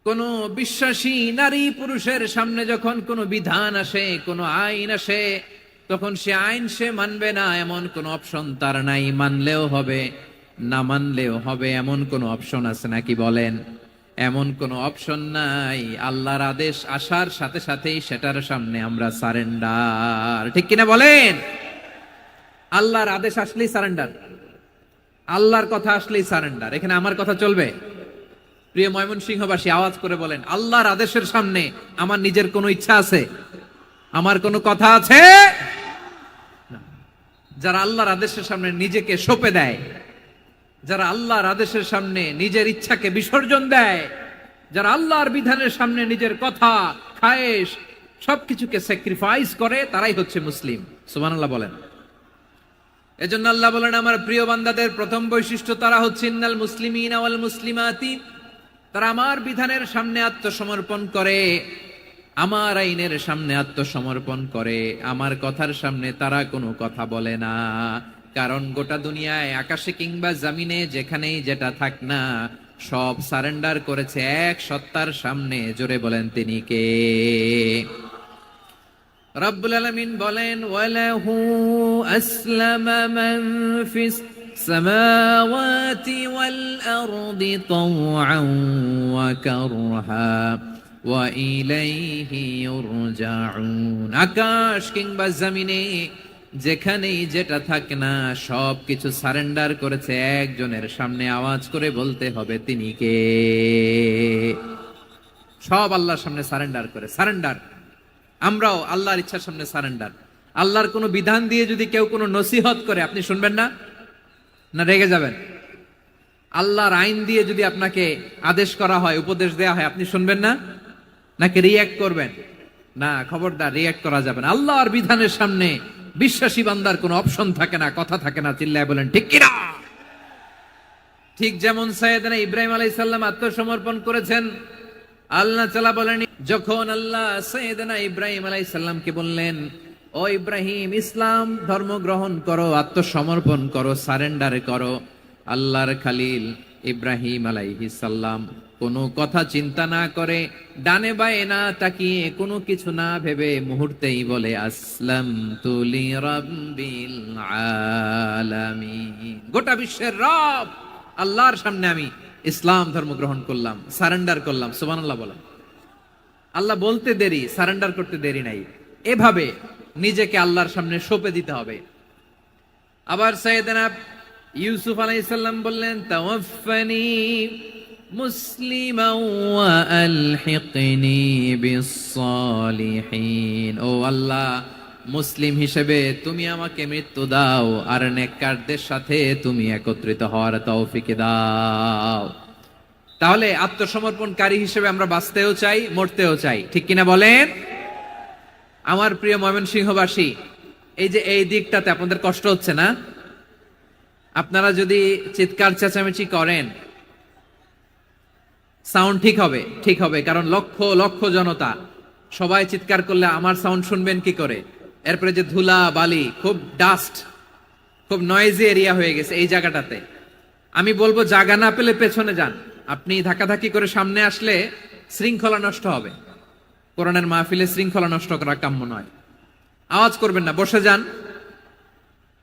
কোন বিশ্বাসী নারী পুরুষের সামনে যখন কোনো বিধান আসে, কোনো আইন আসে, তখন সে আইন সে মানবে না এমন কোন অপশন তার নাই। মানলেও হবে, না মানলেও হবে, এমন কোন অপশন আছে নাকি বলেন? এমন কোন অপশন নাই। আল্লাহর আদেশ আসার সাথে সাথেই সেটার সামনে আমরা সারেন্ডার। ঠিক কিনা বলেন? আল্লাহর আদেশ আসলেই সারেন্ডার, আল্লাহর কথা আসলেই সারেন্ডার। এখানে আমার কথা চলবে? প্রিয় ময়মনসিংহবাসী, আওয়াজ করে বলেন, আল্লাহর আদেশের সামনে আমার নিজের কোনো ইচ্ছা আছে? আমার কোনো কথা আছে? না। যারা আল্লাহর আদেশের সামনে নিজেকে সঁপে দেয়, যারা আল্লাহর আদেশের সামনে নিজের ইচ্ছাকে বিসর্জন দেয়, যারা আল্লাহর বিধানের সামনে নিজের কথা, খায়েশ সবকিছুকে স্যাক্রিফাইস করে, তারাই হচ্ছে মুসলিম। সুবহানাল্লাহ বলেন। এজন্য আল্লাহ বলেন, আমার প্রিয় বান্দাদের প্রথম বৈশিষ্ট্য তারা হচ্ছে ইন্নাল মুসলিমিনা ওয়াল মুসলিমাতি, তারা আমার বিধানের সামনে আত্মসমর্পণ করে, আমার আইনের সামনে আত্মসমর্পণ করে, আমার কথার সামনে তারা কোনো কথা বলে না। কারণ গোটা দুনিয়ায় আকাশে কিংবা জমিনে যেখানেই যেটা থাক না, সব সারেন্ডার করেছে এক সত্তার সামনে। জোরে বলেন, তিনি কে? রব্বুল আলামিন বলেন, ওয়ালাহু আসলামা মান ফিস সামাওয়াতি ওয়াল আরদি তাওআন ওয়া কারহা ওয়া ইলাইহি ইউরজাউন। আকাশ কিংবা জমিনে যেখানেই যেটা থাক না, সব কিছু সারেন্ডার করেছে একজনের সামনে। আওয়াজ করে বলতে হবে, তিনি কে? সব আল্লাহর সামনে সারেন্ডার করে। সারেন্ডার। আমরাও আল্লাহর ইচ্ছার সামনে সারেন্ডার। আল্লাহর কোনো বিধান দিয়ে যদি কেউ কোনো নসিহত করে, আপনি শুনবেন না? না রেগে যাবেন? আল্লাহর আইন দিয়ে যদি আপনাকে আদেশ করা হয়, উপদেশ দেয়া হয়, আপনি শুনবেন না? নাকি রিয়্যাক্ট করবেন? না, খবরদার, রিয়্যাক্ট করা যাবে না। আল্লাহর বিধানের সামনে বিশ্বাসী বান্দার কোনো অপশন থাকে না, কথা থাকে না। চিল্লায় বলেন, ঠিক কিনা? ঠিক যেমন সাইয়েদনা ইব্রাহিম আলাইহিস সালাম আত্মসমর্পণ করেছেন। আল্লাহ তাআলা বলেন, যখন আল্লাহ সাইয়েদনা ইব্রাহিম আলাইহিস সালামকে বললেন, ও ইব্রাহিম, ইসলাম ধর্ম গ্রহণ করো, আত্মসমর্পণ করো, সারেন্ডার করো, আল্লাহর খালিল ইব্রাহিম আলাইহিস সালাম কোনো কথা চিন্তা না করে, ডানে বায়ে না তাকিয়ে, কোনো কিছু না ভেবে মুহূর্তেই বলে, আসলামতু লিরাব্বিল আলামিন। গোটা বিশ্বের রব আল্লাহর সামনে আমি ইসলাম ধর্ম গ্রহণ করলাম, সারেন্ডার করলাম। সুবহানাল্লাহ বলেন। আল্লাহ বলতে দেরি, সারেন্ডার করতে দেরি নাই। এভাবে নিজেকে আল্লাহর সামনে সঁপে দিতে হবে। আবার সাইয়েদনা ইউসুফ আলাইহিস সালাম বললেন, তাওয়াফফানি মুসলিমান ওয়া আলহিকনি বিস-সালিহিন। ও আল্লাহ, মুসলিম হিসেবে তুমি আমাকে মৃত্যু দাও, আর নেককারদের সাথে তুমি একত্রিত হওয়ার তৌফিক দাও। তাহলে আত্মসমর্পণকারী হিসেবে আমরা বাঁচতেও চাই, মরতেও চাই। ঠিক কিনা বলেন? আমার প্রিয় ময়মনসিংহবাসী, এই যে এই দিকটাতে আপনাদের কষ্ট হচ্ছে না? আপনারা যদি চিৎকার চেঁচামেচি করেন, সাউন্ড ঠিক হবে? ঠিক হবে, কারণ লক্ষ লক্ষ জনতা, সবাই চিৎকার করলে আমার সাউন্ড শুনবেন কি করে? এরপরে যে ধুলা বালি, খুব ডাস্ট, খুব নয়েজি এরিয়া হয়ে গেছে এই জায়গাটাতে। আমি বলবো, জায়গা না পেলে পেছনে যান। আপনি ধাক্কাধাক্কি করে সামনে আসলে শৃঙ্খলা নষ্ট হবে। কোরআনের মাহফিলে শৃঙ্খলা নষ্ট করা কাম্য নয়। আওয়াজ করবেন না, বসে যান।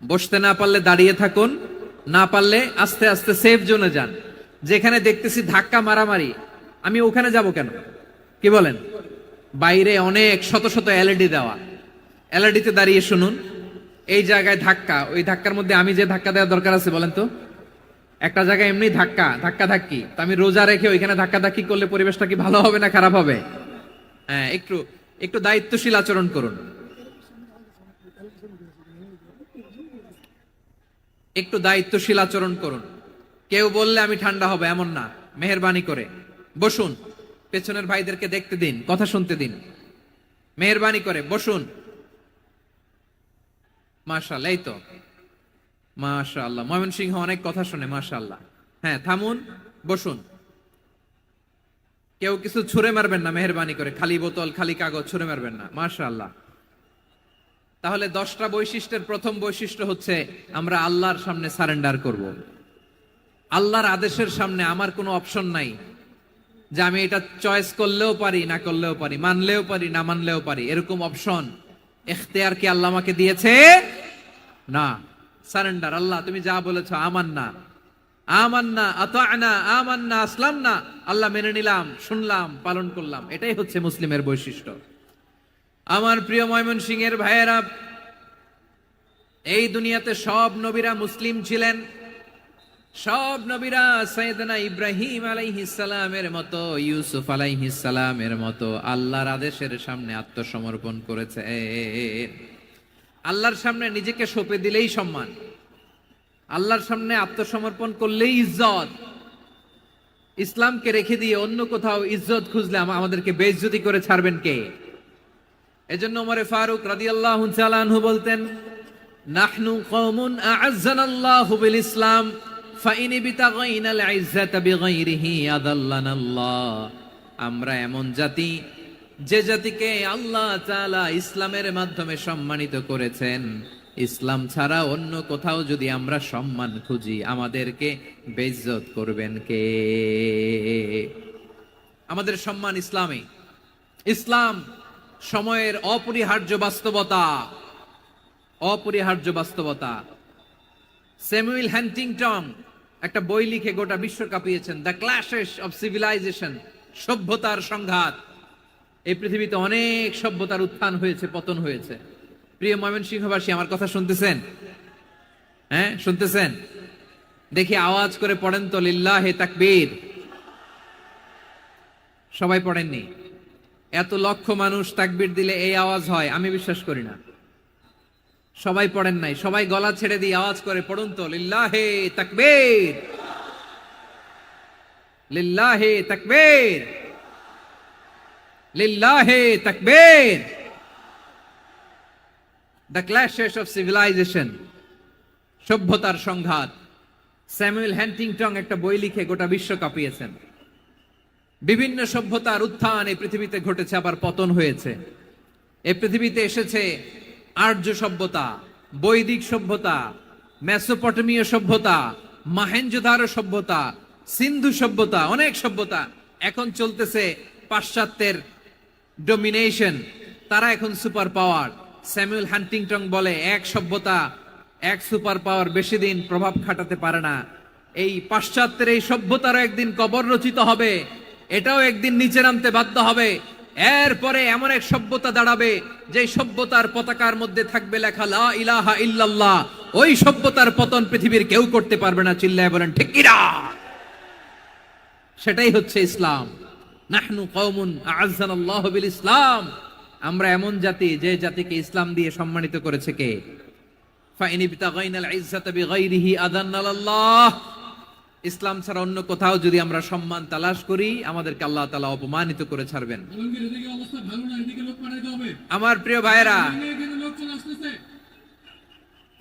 বসতে না পারলে দাঁড়িয়ে থাকুন, না পারলে আস্তে আস্তে সেফ জোনে যান। যেখানে দেখতেছি ধাক্কা মারামারি, আমি ওখানে যাব কেন? কি বলেন? বাইরে অনেক শত শত এলইডি দেওয়া, এলইডিতে দাঁড়িয়ে শুনুন। এই জায়গায় ধাক্কা, ওই ধাক্কার মধ্যে আমি যে ধাক্কা দেওয়ার দরকার আছে বলেন তো? একটা জায়গায় এমনি ধাক্কা ধাক্কি, তো আমি রোজা রেখে ওইখানে ধাক্কা ধাক্কি করলে পরিবেশটা কি ভালো হবে না খারাপ হবে? হ্যাঁ, একটু একটু দায়িত্বশীল আচরণ করুন, একটু দায়িত্বশীল আচরণ করুন। কেউ বললে আমি ঠান্ডা হব এমন না, মেহেরবানি করে বসুন। পেছনের ভাইদেরকে দেখতে দিন, কথা শুনতে দিন, মেহেরবানি করে বসুন। মাশাআল্লাহ, এই তো মাশাআল্লাহ, ময়মনসিংহ অনেক কথা শুনে, মাশাআল্লাহ। হ্যাঁ, থামুন, বসুন। কেউ কিছু ছুঁড়ে মারবেন না, মেহেরবানি করে। খালি বোতল, খালি কাগজ ছুঁড়ে মারবেন না, মাশাআল্লাহ। তাহলে 10টা বৈশিষ্ট্যের প্রথম বৈশিষ্ট্য হচ্ছে আমরা আল্লাহর সামনে সারেন্ডার করব। আল্লাহর আদেশের সামনে আমার কোনো অপশন নাই। যে আমি এটা চয়েস করলেও পারি, না করলেও পারি, মানলেও পারি, না মানলেও পারি, এরকম অপশন এখতিয়ার কি আল্লাহ আমাকে দিয়েছে? না। সারেন্ডার, আল্লাহ তুমি যা বলেছো, আমান্না আমান্না আতা'না আমান্না আসলামনা, আল্লাহ মেনে নিলাম, শুনলাম, পালন করলাম। এটাই হচ্ছে মুসলিমের বৈশিষ্ট্য। আমার প্রিয় ময়মনসিংহের ভাইয়েরা, এই দুনিয়াতে সব নবীরা মুসলিম ছিলেন। সব নবীরা সাইয়েদনা ইব্রাহিম আলাইহিস সালামের মতো, ইউসুফ আলাইহিস সালামের মতো আল্লাহর আদেশের সামনে আত্মসমর্পণ করেছে। আল্লাহর সামনে নিজেকে সঁপে দিলেই সম্মান, আল্লাহর সামনে আত্মসমর্পণ করলেই ইজ্জত। ইসলামকে রেখে দিয়ে অন্য কোথাও ইজ্জত খুঁজলে আমাদেরকে বেইজ্জতি করে ছাড়বেন কে? এজন্য ওমর ফারুক রাদিয়াল্লাহু তাআলা আনহু বলতেন, নাহনু কওমুন আ'আজ্জানাল্লাহু বিল ইসলাম ফাইন বিতাগাইনাল ইজ্জাতা বিগাইরিহি আদাল্লানাল্লাহ। আমরা এমন জাতি, যে জাতিকে আল্লাহ তাআলা ইসলামের মাধ্যমে সম্মানিত করেছেন। ইসলাম ছাড়া অন্য কোথাও যদি আমরা সম্মান খুঁজি, আমাদেরকে বেইজ্জত করবেন কে? আমাদের সম্মান ইসলামে। ইসলাম সময়ের অপরিহার্য বাস্তবতা, অপরিহার্য বাস্তবতা। স্যামুয়েল হ্যান্টিংটন একটা বই লিখে গোটা বিশ্ব কাঁপিয়েছেন, দ্য ক্ল্যাশেস অফ সিভিলাইজেশন, সভ্যতার সংঘাত। এই পৃথিবীতে অনেক সভ্যতার উত্থান হয়েছে, পতন হয়েছে। প্রিয় ময়মনসিংহবাসী, আমার কথা শুনতেছেন? হ্যাঁ, শুনতেছেন? দেখি আওয়াজ করে পড়েন তো, লিল্লাহে তাকবীর। সবাই পড়েননি? এত লক্ষ মানুষ তাকবীর দিলে এই আওয়াজ হয়? আমি বিশ্বাস করি না। সবাই পড়েন নাই। সবাই গলা ছেড়ে দিয়ে আওয়াজ করে পড়ুন তো, লিল্লাহে তাকবীর, লিল্লাহে তাকবীর, লিল্লাহে তাকবীর। দ্য ক্ল্যাশেস অফ সিভিলাইজেশন, সভ্যতার সংঘাত। স্যামুয়েল হ্যান্টিংটন একটা বই লিখে গোটা বিশ্ব কাঁপিয়েছেন। বিভিন্ন সভ্যতার উত্থান এই পৃথিবীতে ঘটেছে, আবার পতন হয়েছে। এই পৃথিবীতে এসেছে আর্য সভ্যতা, বৈদিক সভ্যতা, মেসোপটেমীয় সভ্যতা, মহেঞ্জোদারো সভ্যতা, সিন্ধু সভ্যতা, অনেক সভ্যতা। এখন চলতেছে পাশ্চাত্যের ডমিনেশন, তারা এখন সুপার পাওয়ার। স্যামুয়েল হান্টিংটন বলে, এক সভ্যতা, এক সুপার পাওয়ার বেশি দিন প্রভাব খাটাতে পারে না। এই পাশ্চাত্যের এই সভ্যতারও একদিন কবর রচিত হবে, এটাও একদিন নিচে নামতে বাধ্য হবে। এরপরে এমন এক সভ্যতা দাঁড়াবে, যে সভ্যতার পতাকার মধ্যে থাকবে লেখা লা ইলাহা ইল্লাল্লাহ। ওই সভ্যতার পতন পৃথিবীর কেউ করতে পারবে না। চিল্লায় বলেন ঠিক কিনা? সেটাই হচ্ছে ইসলাম। নাহনু কওমুন আ'আজ্জানাল্লাহু বিল ইসলাম। আমরা এমন জাতি, যে জাতিকে ইসলাম দিয়ে সম্মানিত করেছে কে? ফাইন বিতাগাইনাল ইজ্জাতা বিগাইরিহি আদান্নাল্লাহ। ইসলাম ছাড়া অন্য কোথাও যদি আমরা সম্মান তালাশ করি, আমাদেরকে আল্লাহ তাআলা অপমানিত করে ছাড়বেন। আমার প্রিয় ভাইয়েরা,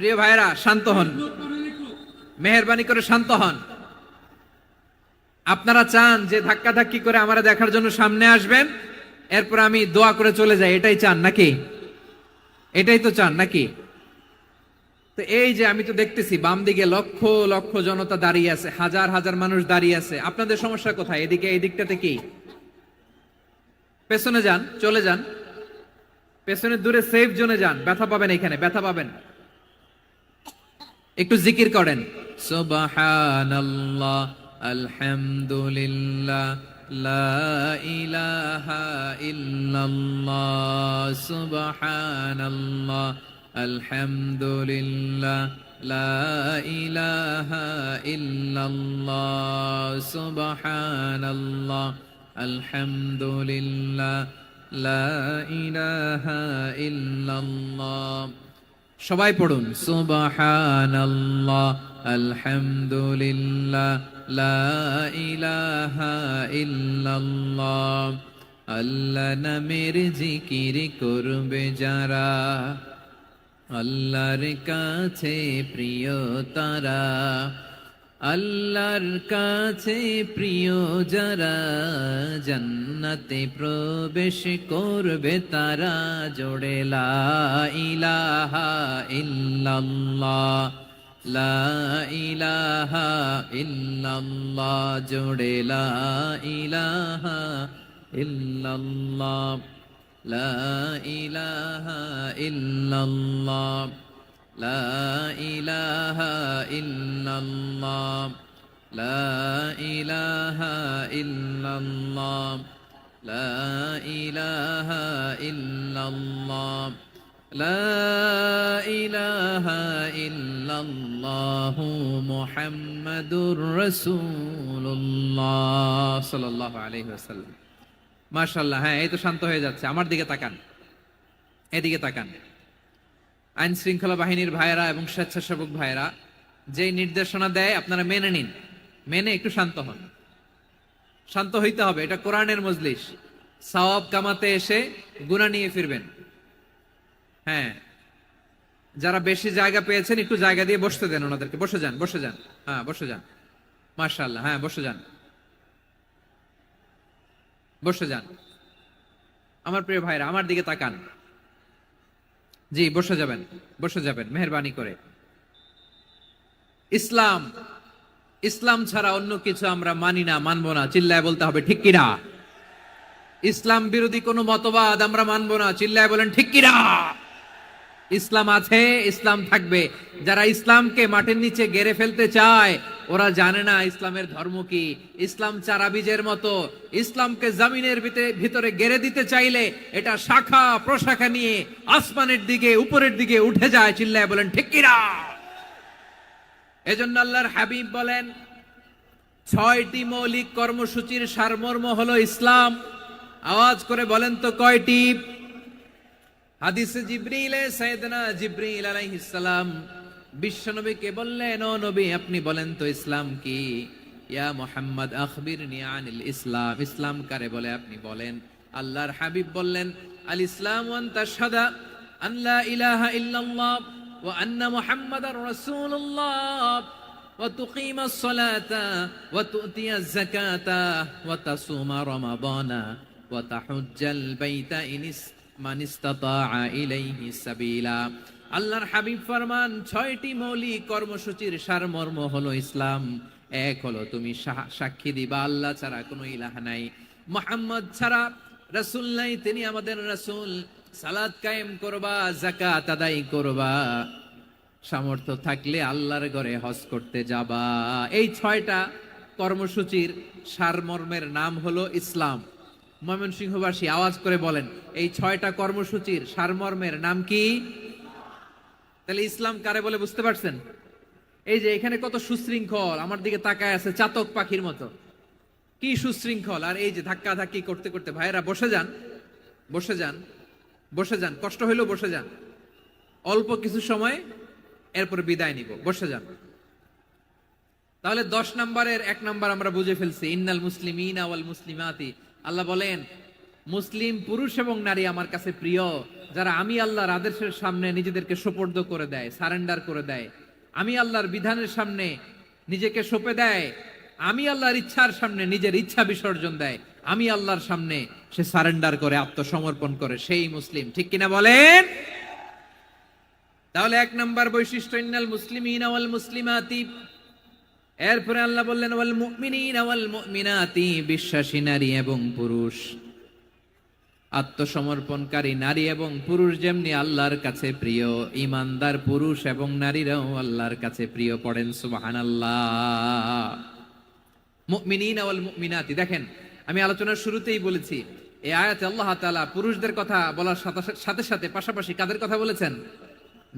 প্রিয় ভাইয়েরা, শান্ত হন, মেহেরবানি করে শান্ত হন। আপনারা চান যে ধাক্কাধাক্কি করে আমারা দেখার জন্য সামনে আসবেন, এরপর আমি দোয়া করে চলে যাই, এটাই চান নাকি? এটাই তো চান নাকি? তো এই যে আমি তো দেখতেছি বাম দিকে লক্ষ লক্ষ জনতা দাঁড়িয়ে আছে, হাজার হাজার মানুষ দাঁড়িয়ে আছে। আপনাদের সমস্যা কোথায়? এদিকে, এই দিকটাতে কি? পেছনে যান, চলে যান, পেছনে দূরে সেফ জোনে যান। ব্যথা পাবেন, এখানে ব্যথা পাবেন। একটু জিকির করেন, সুবহানাল্লাহ, আলহামদুলিল্লাহ, লা ইলাহা ইল্লাল্লাহ, সুবহানাল্লাহ, আলহামদুলিল্লাহ, লা ইলাহা ইল্লাল্লাহ, সুবহানাল্লাহ, আলহামদুলিল্লাহ, লা ইলাহা ইল্লাল্লাহ। সবাই পড়ুন, সুবহানাল্লাহ, আলহামদুলিল্লাহ, লা ইলাহা ইল্লাল্লাহ। আল্লাহ নামের জিকির করবে যারা, আল্লাহর কাছে প্রিয় তারা। আল্লাহর কাছে প্রিয় যারা, জান্নাতে প্রবেশ করবে তারা। জোড়ে লা ইলাহা ইল্লাল্লাহ। লা ইলাহা ইল্লাল্লাহ জোড়ে লা ইলাহা ইল্লাল্লাহ লা ইলাহা ইল্লাল্লাহ লা ইলাহা ইল্লাল্লাহ লা ইলাহা ইল্লাল্লাহ লা ইলাহা ইল্লাল্লাহ লা ইলাহা ইল্লাল্লাহ মুহাম্মাদুর রাসূলুল্লাহ সাল্লাল্লাহু আলাইহি ওয়াসাল্লাম। মাশাআল্লাহ। হ্যাঁ, এই তো শান্ত হয়ে যাচ্ছে। আমার দিকে তাকান, এদিকে তাকান। আইন শৃঙ্খলা বাহিনীর ভাইয়েরা এবং স্বেচ্ছাসেবক ভাইয়েরা যে নির্দেশনা দেয় আপনারা মেনে নিন, মেনে একটু শান্ত হন। শান্ত হইতে হবে, এটা কোরআনের মজলিস। সওয়াব কামাতে এসে গুনাহ নিয়ে ফিরবেন। হ্যাঁ, যারা বেশি জায়গা পেয়েছেন একটু জায়গা দিয়ে বসতে দেন ওনাদেরকে। বসে যান, বসে যান। হ্যাঁ, বসে যান। মাশাআল্লাহ। হ্যাঁ, বসে যান, বসে যান। আমার প্রিয় ভাইরা আমার দিকে তাকান। জি, বসে যাবেন, বসে যাবেন মেহেরবানি করে। ইসলাম, ইসলাম ছাড়া অন্য কিছু আমরা মানি না, মানবো না। চিল্লায় বলতে হবে ঠিক কিনা। ইসলাম বিরোধী কোনো মতবাদ আমরা মানবো না। চিল্লায় বলেন ঠিক কিনা। ইসলাম আছে, ইসলাম থাকবে। যারা ইসলামকে মাটির নিচে গেড়ে ফেলতে চায় ওরা জানে না ইসলামের ধর্ম কি। ইসলাম চারা বীজের মতো। ইসলামকে জমিনের ভিতরে গেড়ে দিতে চাইলে এটা শাখা প্রশাখা নিয়ে আসমানের দিকে, উপরের দিকে উঠে যায়। চিল্লায় বলেন ঠিক কিনা। এজন্য আল্লাহর হাবিব বলেন 6টি মৌলিক কর্মসূচির সারমর্ম হলো ইসলাম। আওয়াজ করে বলেন তো কয়টি? হাদিসে জিবরিলে সাইয়েদনা জিবরিল আলাইহিস সালাম বিশ্বনবীকে বললেন, ও নবী আপনি বলেন তো ইসলাম কি? ইয়া মুহাম্মদ আখবিরনি আনিল ইসলাম। ইসলাম কারে বলে আপনি বলেন। আল্লাহর হাবিব বললেন, আল ইসলাম আন তাশহাদা আন লা ইলাহা ইল্লাল্লাহ ওয়া আন্না মুহাম্মাদার রাসূলুল্লাহ ওয়া তুকিমাস সালাতা ওয়া তুতিয়াজ যাকাতা ওয়া তাসুমা রমাদানা ওয়া তাহুজ্জাল বাইতা মান ইসতাতাআ ইলাইহি সাবিলা। আল্লাহর হাবিব ফরমান 6টি মৌলিক কর্মসূচির সারমর্ম হলো ইসলাম। এক হলো তুমি সাক্ষী দিবা আল্লাহ ছাড়া কোনো ইলাহ নাই, মুহাম্মদ ছাড়া রাসূল নাই, তিনি আমাদের রাসূল। সালাত কায়েম করবা, যাকাত আদায় করবা, সামর্থ্য থাকলে আল্লাহর ঘরে হজ করতে যাবা। এই 6টা কর্মসূচির সারমর্মের নাম হলো ইসলাম। ময়মনসিংহবাসী আওয়াজ করে বলেন, এই 6টা কর্মসূচির সারমর্মের নাম কি? তাহলে ইসলাম কারে বলে বুঝতে পারছেন? এই যে এখানে কত সুশৃঙ্খল, আমার দিকে তাকায় আছে চাতক পাখির মতো, কি সুশৃঙ্খল। আর এই যে ধাক্কা ধাক্কি করতে করতে ভাইয়েরা বসে যান, বসে যান, বসে যান। কষ্ট হইলেও বসে যান, অল্প কিছু সময়, এরপর বিদায় নিব। বসে যান। তাহলে 10 নম্বরের 1 নম্বর আমরা বুঝে ফেলছি। ইন্নাল মুসলিমিনা ওয়াল মুসলিমাতি। আল্লাহ বলেন মুসলিম পুরুষ এবং নারী আমার কাছে প্রিয়, যারা আমি আল্লাহর আদেশের সামনে নিজেদেরকে সোপর্দ করে দেয়, সারেন্ডার করে দেয়। আমি আল্লাহর বিধানের সামনে নিজেকে সঁপে দেয়। আমি আল্লাহর ইচ্ছার সামনে নিজের ইচ্ছা বিসর্জন দেয়। আমি আল্লাহর সামনে সে সারেন্ডার করে, আত্মসমর্পণ করে, সেই মুসলিম। ঠিক কিনা বলেন? তাহলে 1 নম্বর বৈশিষ্ট্য ইন্নাল মুসলিমিনা ওয়াল মুসলিমাতি। এরপরে আল্লাহ বললেন ওয়াল মুমিনিনা ওয়াল মুমিনাতি, বিশ্বাসী নারী এবং পুরুষ, আত্মসমর্পণকারী নারী এবং পুরুষ যেমনি আল্লাহর কাছে প্রিয়, ঈমানদার পুরুষ এবং নারীরাও আল্লাহর কাছে প্রিয়। পড়েন সুবহানাল্লাহ। মুমিনিনা ওয়াল মুমিনাতি। দেখেন, আমি আলোচনার শুরুতেই বলেছি এই আয়াতে আল্লাহ তাআলা পুরুষদের কথা বলার সাথে সাথে পাশাপাশি কাদের কথা বলেছেন?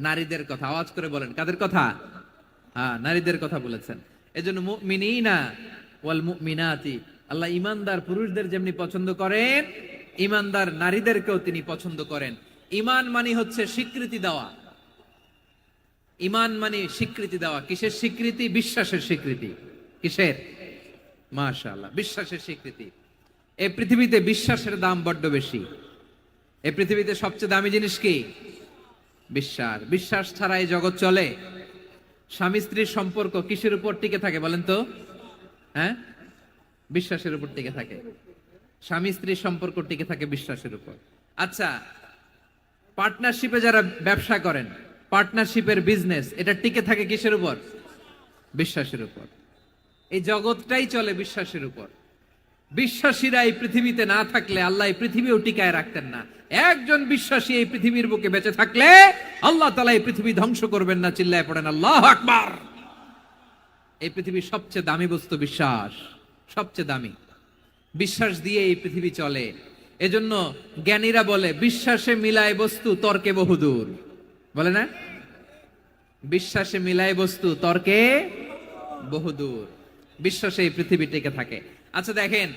নারীদের কথা। আওয়াজ করে বলেন কাদের কথা? হ্যাঁ, নারীদের কথা বলেছেন। এজন্য মুমিনিনা ওয়াল মুমিনাতি, আল্লাহ ঈমানদার পুরুষদের যেমনি পছন্দ করেন, ঈমানদার নারীদেরকেও তিনি পছন্দ করেন। ঈমান মানে হচ্ছে স্বীকৃতি দেওয়া। ঈমান মানে স্বীকৃতি দেওয়া। কিসের স্বীকৃতি? বিশ্বাসের স্বীকৃতি। কিসের? মাশাআল্লাহ, বিশ্বাসের স্বীকৃতি। এই পৃথিবীতে বিশ্বাসের দাম বড্ড বেশি। এই পৃথিবীতে সবচেয়ে দামি জিনিস কি? বিশ্বাস। বিশ্বাস ছাড়া এই জগৎ চলে? স্বামী স্ত্রীর সম্পর্ক কিসের উপর টিকে থাকে বলেন তো? হ্যাঁ, বিশ্বাসের উপর টিকে থাকে। স্বামী স্ত্রীর সম্পর্ক টিকে থাকে বিশ্বাসের উপর। আচ্ছা, পার্টনারশিপে যারা ব্যবসা করেন পার্টনারশিপের বিজনেস, এটা টিকে থাকে কিসের উপর? বিশ্বাসের উপর। এই জগৎটাই চলে বিশ্বাসের উপর। বিশ্বাসীরা এই পৃথিবীতে না থাকলে আল্লাহ এই পৃথিবীও টিকায় রাখতেন না। একজন বিশ্বাসী এই পৃথিবীর বুকে বেঁচে থাকলে আল্লাহ তাআলা এই পৃথিবী ধ্বংস করবেন না। চিল্লায় পড়েন আল্লাহু আকবার। এই পৃথিবীর সবচেয়ে দামি বস্তু বিশ্বাস, সবচেয়ে দামি। বিশ্বাস দিয়ে এই পৃথিবী চলে। এজন্য জ্ঞানীরা বলে বিশ্বাসে মিলায় বস্তু তর্কে বহুদূর, বলে না? বিশ্বাসে মিলায় বস্তু তর্কে বহুদূর। বিশ্বাসে এই পৃথিবী টিকে থাকে। আচ্ছা দেখেন,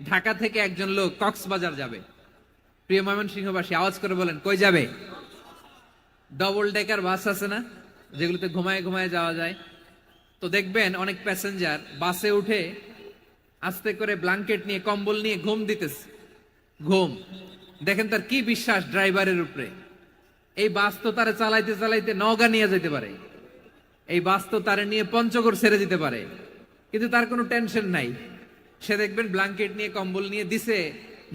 ঢাকা থেকে একজন লোক কক্সবাজার যাবে। প্রিয় ময়মনসিংহবাসী আওয়াজ করে বলেন কই যাবে? ডবল ডেকার বাস আছে না, যেগুলোতে ঘুমায় ঘুমায় যাওয়া যায়। তো দেখবেন অনেক প্যাসেঞ্জার বাসে উঠে আস্তে করে ব্ল্যাঙ্কেট নিয়ে কম্বল নিয়ে ঘুম দিতেছে। ঘুম দেখেন তার কি বিশ্বাস ড্রাইভারের উপরে। এই বাস তো তারা চালাইতে চালাইতে নওগাঁ নিয়ে যেতে পারে, এই বাস তো তারা নিয়ে পঞ্চগড় ছেড়ে দিতে পারে, কিন্তু তার কোনো টেনশন নাই। সে দেখবেন ব্ল্যাঙ্কেট নিয়ে কম্বল নিয়ে দিছে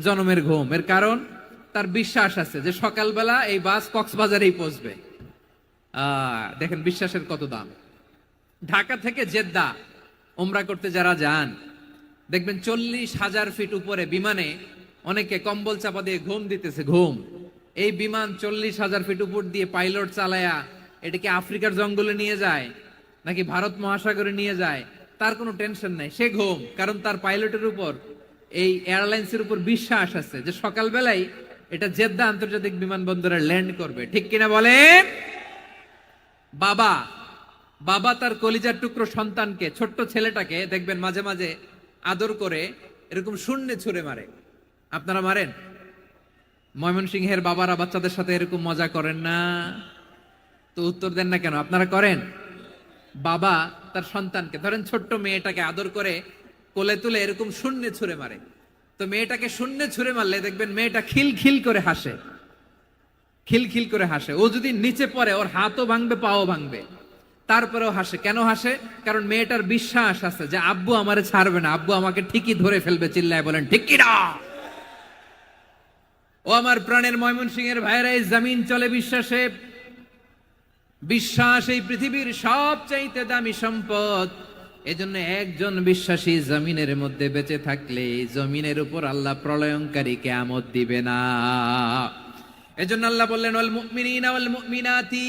জনমের ঘুম। এর কারণ তার বিশ্বাস আছে যে সকালবেলা এই বাস কক্সবাজারেই পৌঁছবে। দেখেন বিশ্বাসের কত দাম। ঢাকা থেকে জেদ্দা ওমরা করতে যারা যান দেখবেন 40,000 ফিট উপরে বিমানে অনেকে কম্বল চাপা দিয়ে ঘুম দিতেছে। ঘুম। এই বিমান 40,000 ফিট উপর দিয়ে পাইলট চালায়া এটাকে আফ্রিকার জঙ্গলে নিয়ে যায় নাকি ভারত মহাসাগরে নিয়ে যায় তার কোনো টেনশন নাই। সে ঘুম, কারণ তার পাইলটের উপর, এই এয়ারলাইন্সের উপর বিশ্বাস আছে যে সকালবেলায় এটা জেদ্দা আন্তর্জাতিক বিমানবন্দরে ল্যান্ড করবে। ঠিক কিনা বলেন? বাবা বাবা তার কলিজার টুকরো সন্তানকে, ছোট্ট ছেলেটাকে দেখবেন মাঝে মাঝে আদর করে এরকম শূন্যে ছুঁড়ে মারে। আপনারা মারেন? ময়মনসিংহের বাবারা বাচ্চাদের সাথে এরকম মজা করেন না? তো উত্তর দেন না কেন? আপনারা করেন? বাবা তার সন্তানকে, ধরেন ছোট্ট মেয়েটাকে আদর করে কোলে তুলে এরকম শূন্যে ছুঁড়ে মারে। তো মেয়েটাকে শূন্যে ছুঁড়ে মারলে দেখবেন মেয়েটা খিলখিল করে হাসে, খিলখিল করে হাসে। ও যদি নিচে পড়ে ওর হাতও ভাঙবে, পাও ভাঙবে, তারপরেও হাসে। কেন হাসে? কারণ মেয়েটার বিশ্বাস আছে যে আব্বু আমারে ছাড়বে না, আব্বু আমাকে ঠিকই ধরে ফেলবে। চিল্লায় বলেন ঠিক কি না? ও আমার প্রাণের ময়মনসিংহের ভাইরা, এই জমিন চলে বিশ্বাসে। বিশ্বাস এই পৃথিবীর সবচাইতে দামি সম্পদ। এজন্য একজন বিশ্বাসী জমিনের মধ্যে বেঁচে থাকলে জমিনের উপর আল্লাহ প্রলয়ঙ্কারী কিয়ামত দিবে না। এজন্য আল্লাহ বললেন ওয়াল মুমিনিনা ওয়াল মুমিনাতি,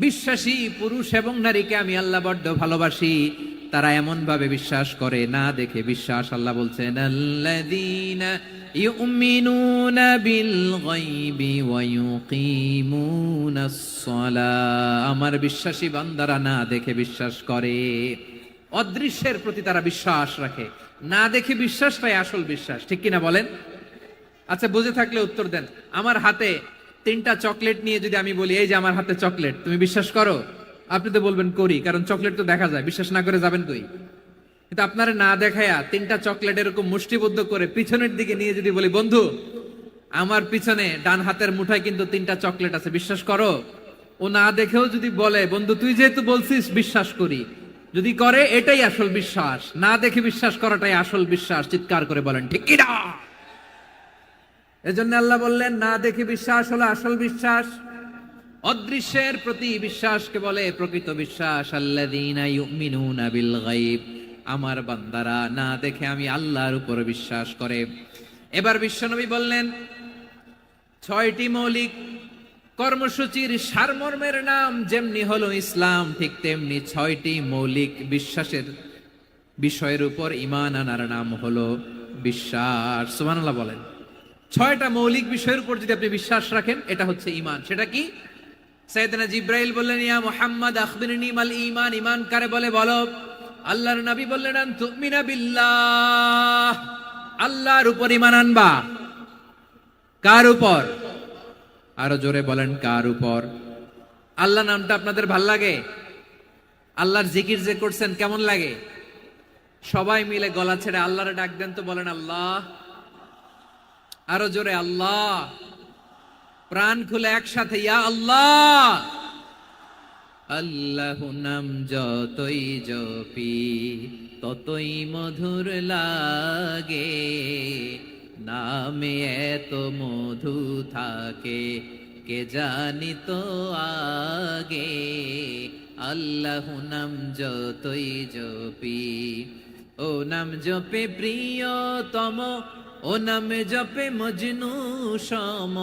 বিশ্বাসী পুরুষ এবং নারীকে আমি আল্লাহ বড্ড ভালোবাসি। তারা এমন ভাবে বিশ্বাস করে না দেখে বিশ্বাস। আল্লাহ বলছেন আল্লাযীনা ইউমিনুনা বিল গায়বি ওয়া ইউকিমুনাস সালাহ, আমার বিশ্বাসী বান্দারা না দেখে বিশ্বাস করে। অদৃশ্যের প্রতি তারা বিশ্বাস রাখে, না দেখে বিশ্বাসটাই আসল বিশ্বাস। ঠিক কিনা বলেন? আচ্ছা বুঝে থাকলে উত্তর দেন। আমার হাতে 3টা চকলেট নিয়ে যদি আমি বলি এই যে আমার হাতে চকলেট, তুমি বিশ্বাস করো? আপনি তো বলবেন করি, কারণ চকলেট তো দেখা যায়। বিশ্বাস না করে যাবেন কই? কিন্তু আপনারা না দেখায়া 3টা চকলেট এরকম মুষ্টিবদ্ধ করে পিছনের দিকে নিয়ে যদি বলি বন্ধু আমার পিছনে ডান হাতের মুঠায় কিন্তু 3টা চকলেট আছে, বিশ্বাস করো? ও না দেখেও যদি বলে বন্ধু তুই যেহেতু বলছিস বিশ্বাস করি, যদি করে এটাই আসল বিশ্বাস। না দেখে বিশ্বাস করাটাই আসল বিশ্বাস। চিৎকার করে বলেন ঠিক কি না? এজন্য আল্লাহ বললেন না দেখে বিশ্বাস হলো আসল বিশ্বাস। অদৃশ্যের প্রতি বিশ্বাসকে বলে প্রকৃত বিশ্বাস। আল্লাযীনা ইউমিনুনা বিল গায়ব, আমার বান্দারা না দেখে আমি আল্লাহর উপর বিশ্বাস করে। এবার বিশ্বনবী বললেন 6টি মৌলিক কর্মসূচির সারমর্মের নাম যেমনি হলো ইসলাম, ঠিক তেমনি 6টি মৌলিক বিশ্বাসের বিষয়ের উপর ঈমান আনার নাম হলো বিশ্বাস। সুবহানাল্লাহ বলেন। 6টা মৌলিক বিষয়ের উপর যদি আপনি বিশ্বাস রাখেন এটা হচ্ছে ঈমান। সেটা কি? সাইয়েদনা জিবরাইল বললেন ইয়া মুহাম্মদ আখবিরনি মাল ঈমান, ঈমান কারে বলে বলো। আল্লাহর নবী বললেন আন তুমিনা বিল্লাহ, আল্লাহর উপর ঈমান আনবা। কার উপর? আরো জোরে বলেন কার উপর? আল্লাহ নামটা আপনাদের ভাল লাগে? আল্লাহর জিকির যে করছেন কেমন লাগে? সবাই মিলে গলা ছেড়ে আল্লাহরে ডাক দেন তো, বলেন আল্লাহ। আরো জোরে আল্লাহ। প্রাণ খুলে একসাথে ইয়া আল্লাহ। আল্লাহ নাম যতই জপি ততই মধুর লাগে, নামে এত মধু থাকে কে জানিত আগে আল্লাহ নাম যতই জপি, ও নাম জপে প্রিয়তম, ও নামে জপে মজনু সম,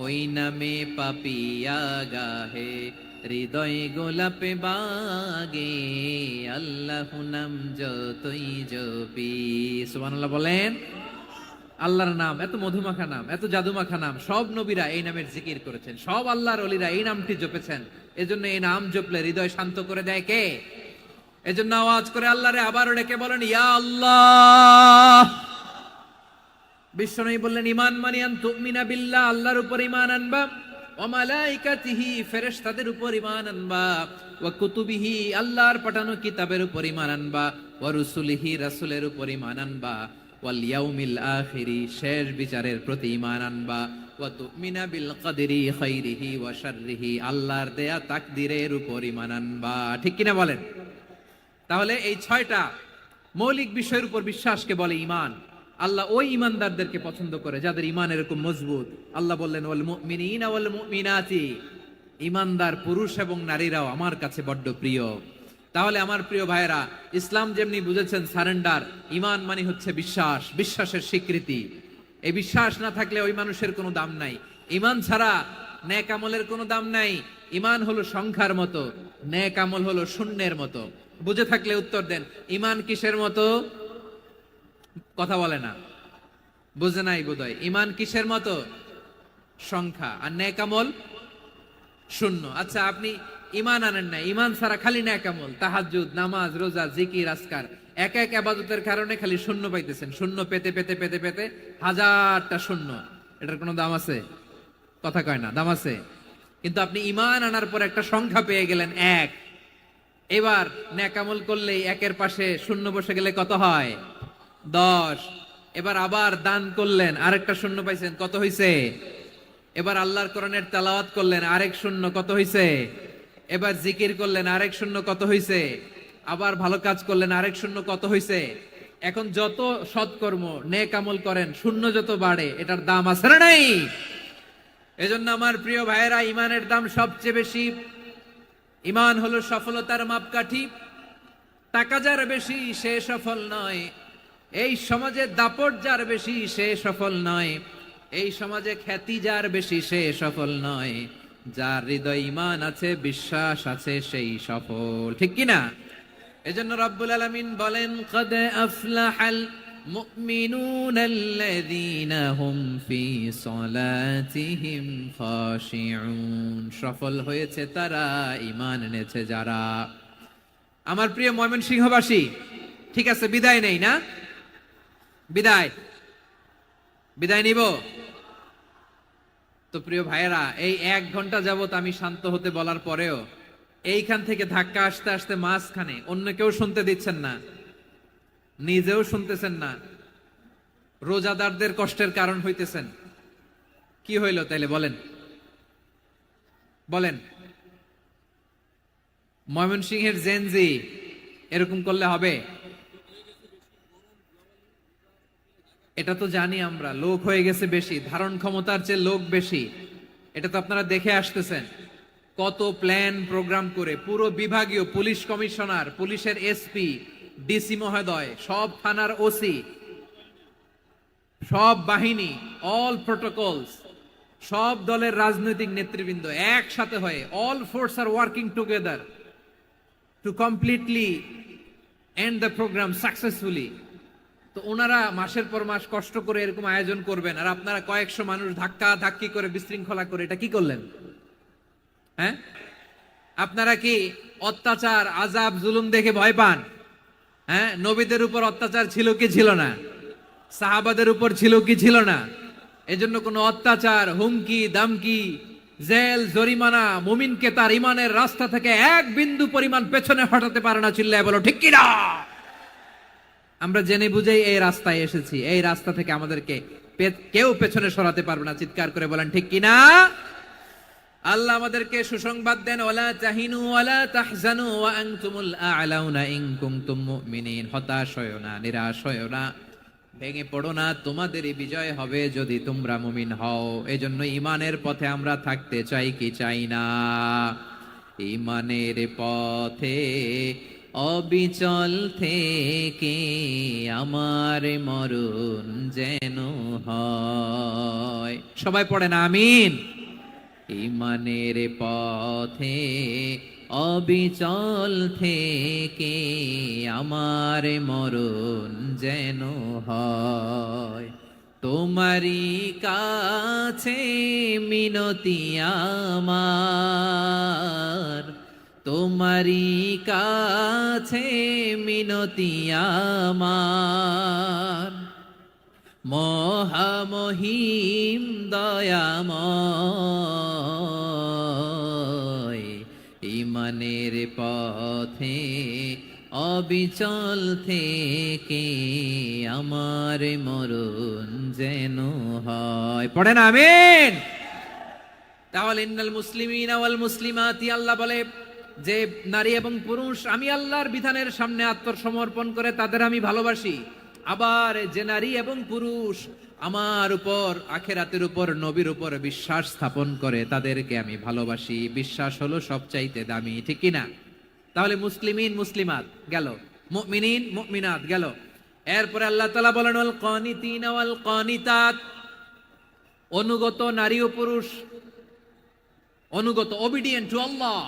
ওই নামে পাপিয়া গাহে হৃদয় গোলাপে বাগে আল্লাহ নাম যতই জপি। সুবহানাল্লাহ বলেন। আল্লাহর নাম এত মধুমাখা নাম, এত জাদুমাখা নাম, সব নবীরা এই নামের জিকির করেছেন, সব আল্লাহর ওলিরা এই নামটি জপেছেন। এজন্য এই নাম জপলে হৃদয় শান্ত করে দেয় কে? এজন্য আওয়াজ করে আল্লাহরে আবারও ডেকে বলেন ইয়া আল্লাহ। বিশ্বনবী বললেন ঈমান মানে আন তুমিনা বিল্লাহ, আল্লাহর উপর ঈমান আনবা, ওয়া মালাইকাতিহি ফেরেশতাদের উপর ঈমান আনবা, ওয়া কুতুবিহি আল্লাহর পাঠানো কিতাবের উপর ঈমান আনবা, ওয়া রুসুলিহি রাসূলের উপর ঈমান আনবা, ওয়াল ইয়াউমিল আখিরি শেষ বিচারের প্রতি ঈমান আনবা, ওয়া তুমিনা বিল কদরি খাইরিহি ওয়া শাররিহি আল্লাহর দেয়া তাকদীরের উপর ঈমান আনবা। ঠিক কিনা বলেন? তাহলে এই 6টা মৌলিক বিষয়ের উপর বিশ্বাসকে বলে ঈমান। আল্লাহ ওই ঈমানদারদেরকে পছন্দ করে যাদের ঈমান এরকম মজবুত। আল্লাহ বললেন ওয়াল মুমিনিনা ওয়াল মুমিনাতি, ঈমানদার পুরুষ এবং নারীরাও আমার কাছে বড্ড প্রিয়। তাহলে আমার প্রিয় ভাইরা, ইসলাম যেমনি বুঝেছেন সারেন্ডার, ঈমান মানে হচ্ছে বিশ্বাস, বিশ্বাসের স্বীকৃতি। এই বিশ্বাস না থাকলে ওই মানুষের কোনো দাম নাই। ঈমান ছাড়া নেক আমলের কোনো দাম নাই। ঈমান হলো সংখ্যার মতো, নেক আমল হলো শূন্যের মতো। বুঝে থাকলে উত্তর দেন, ঈমান কিসের মতো? কথা বলে না, বুঝে নাই বোধহয়। ঈমান কিসের মতো? সংখ্যা। আর নেক আমল শূন্য। আচ্ছা, আপনি ঈমান আনেন না, ঈমান ছাড়া খালি নেক আমল, তাহাজ্জুদ, নামাজ, রোজা, জিকির, আজকার, এক এক ইবাদতের কারণে খালি শূন্য পাইতেছেন। শূন্য পেতে পেতে পেতে পেতে হাজারটা শূন্য। এটার কোনো দাম আছে? কথা কয় না, দাম আছে। কিন্তু আপনি ঈমান আনার পর একটা সংখ্যা পেয়ে গেলেন, এক। এবার নেক আমল করলে একের পাশে শূন্য বসে গেলে কত হয়? 10। এবার আবার দান করলেন, আরেকটা শূন্য পাইছেন, কত হইছে? এবার আল্লাহর কোরআনের তেলাওয়াত করলেন, আরেক শূন্য, কত হইছে? এবার জিকির করলেন, আরেক শূন্য, কত হইছে? আবার ভালো কাজ করলেন, আরেক শূন্য, কত হইছে? এখন যত সৎকর্ম নেক আমল করেন, শূন্য যত বাড়ে, এটার দাম আছে না নাই? এজন্য আমার প্রিয় ভাইয়েরা, ঈমানের দাম সবচেয়ে বেশি। ঈমান হলো সফলতার মাপকাঠি। টাকা যার বেশি সে সফল নয়, এই সমাজে দাপট যার বেশি সে সফল নয়, এই সমাজে খ্যাতি যার বেশি সে সফল নয়, যার হৃদয় ঈমান আছে, বিশ্বাস আছে, সেই সফল। ঠিক কিনা? এজন্য রব্বুল আলামিন বলেন কদ আফলাহাল মুমিনুনাল্লাযীনা হুম ফি সলাতিহিম খাশিউন, সফল হয়েছে তারা, ঈমান এনেছে যারা। আমার প্রিয় ময়মনসিংহবাসী, ঠিক আছে, বিদায় নেই না? বিদায় নিব তো? প্রিয় ভাইয়েরা, এই 1 ঘন্টা যাবত আমি শান্ত হতে বলার পরেও এইখান থেকে ধাক্কা আসতে আসতে মাঝখানে অন্য কেউ শুনতে দিচ্ছেন না, নিজেও শুনতেছেন না, রোজাদারদের কষ্টের কারণ হইতেছেন। কি হইল তাইলে বলেন? বলেন, ময়মনসিংহের জেনজি এরকম করলে হবে? এটা তো জানি আমরা, লোক হয়ে গেছে বেশি, ধারণ ক্ষমতার চেয়ে লোক বেশি। এটা তো আপনারা দেখে আসতেছেন, কত প্ল্যান প্রোগ্রাম করে পুরো বিভাগীয় পুলিশ কমিশনার, পুলিশের এসপি, ডিসি মহোদয়, সব থানার ওসি, সব বাহিনী, অল প্রোটোকলস, সব দলের রাজনৈতিক নেতৃবৃন্দ একসাথে হয়ে, all force are working together to completely end the programme successfully. তো ওনারা মাসের পর মাস কষ্ট করে এরকম আয়োজন করবেন, আর আপনারা কয়েকশো মানুষ ধাক্কা ধাক্কি করে বিশৃঙ্খলা করে এটা কি করলেন? হ্যাঁ, আপনারা কি অত্যাচার, আযাব, জুলুম দেখে ভয় পান? হ্যাঁ, নবীদের উপর অত্যাচার ছিল কি ছিল না? সাহাবাদের উপর ছিল কি ছিল না? এজন্য কোনো অত্যাচার, হুমকি, দামকি, জেল, জরিমানা মুমিনকে তার ঈমানের রাস্তা থেকে 1 বিন্দু পরিমাণ পেছনে হটাতে পারে না। চিল্লায় বলো ঠিক কি না? আমরা জেনে বুঝেই এই রাস্তায় এসেছি, এই রাস্তা থেকে আমাদেরকে কেউ পেছনে সরাতে পারবে না। চিৎকার করে বলেন ঠিক কি না? আল্লাহ আমাদেরকে সুসংবাদ দেন, ওয়ালা তাহিনু ওয়ালা তাহজানু ওয়া আনতুমুল আ'লাউনা ইন কুনতুম মুমিনিন। হতাশ হয়ো না, নিরাশ হয়ো না, ভেঙে পড়ো না, তোমাদেরই বিজয় হবে যদি তোমরা মুমিন হও। এজন্য ইমানের পথে আমরা থাকতে চাই কি চাই না? ইমানের পথে অবিচল থেকে আমার মরণ যেন হয়। সবাই পড়েন আমিন। ইমানের পথে অবিচল থেকে আমার মরণ যেন হয়। তোমারই কাছে মিনতি আমার, তোমারই কাছে মিনতি আমার, মহামহিম দয়াময়। ইমানের পথে অবিচল থেকে আমার মরণ যেন হয়। পড়েন আমিন। তাহলে ইন্নাল মুসলিমিনা ওয়াল মুসলিমাতি, আল্লাহ বলে যে নারী এবং পুরুষ আমি আল্লাহর বিধানের সামনে আত্মসমর্পণ করে তাদের আমি ভালোবাসি। আবার যে নারী এবং পুরুষ আমার উপর, আখিরাতের উপর, নবীর উপর বিশ্বাস স্থাপন করে তাদেরকে আমি ভালোবাসি। বিশ্বাস হলো সবচাইতে দামি, ঠিক কি না? তাহলে মুসলিমিন মুসলিমাত গেল, মুমিনিন মুমিনাত গেল। এরপরে আল্লাহ তাআলা বলেন ওয়াল কানিতিনা ওয়াল কানিতাত, অনুগত নারী ও পুরুষ, অনুগত, obedient to Allah,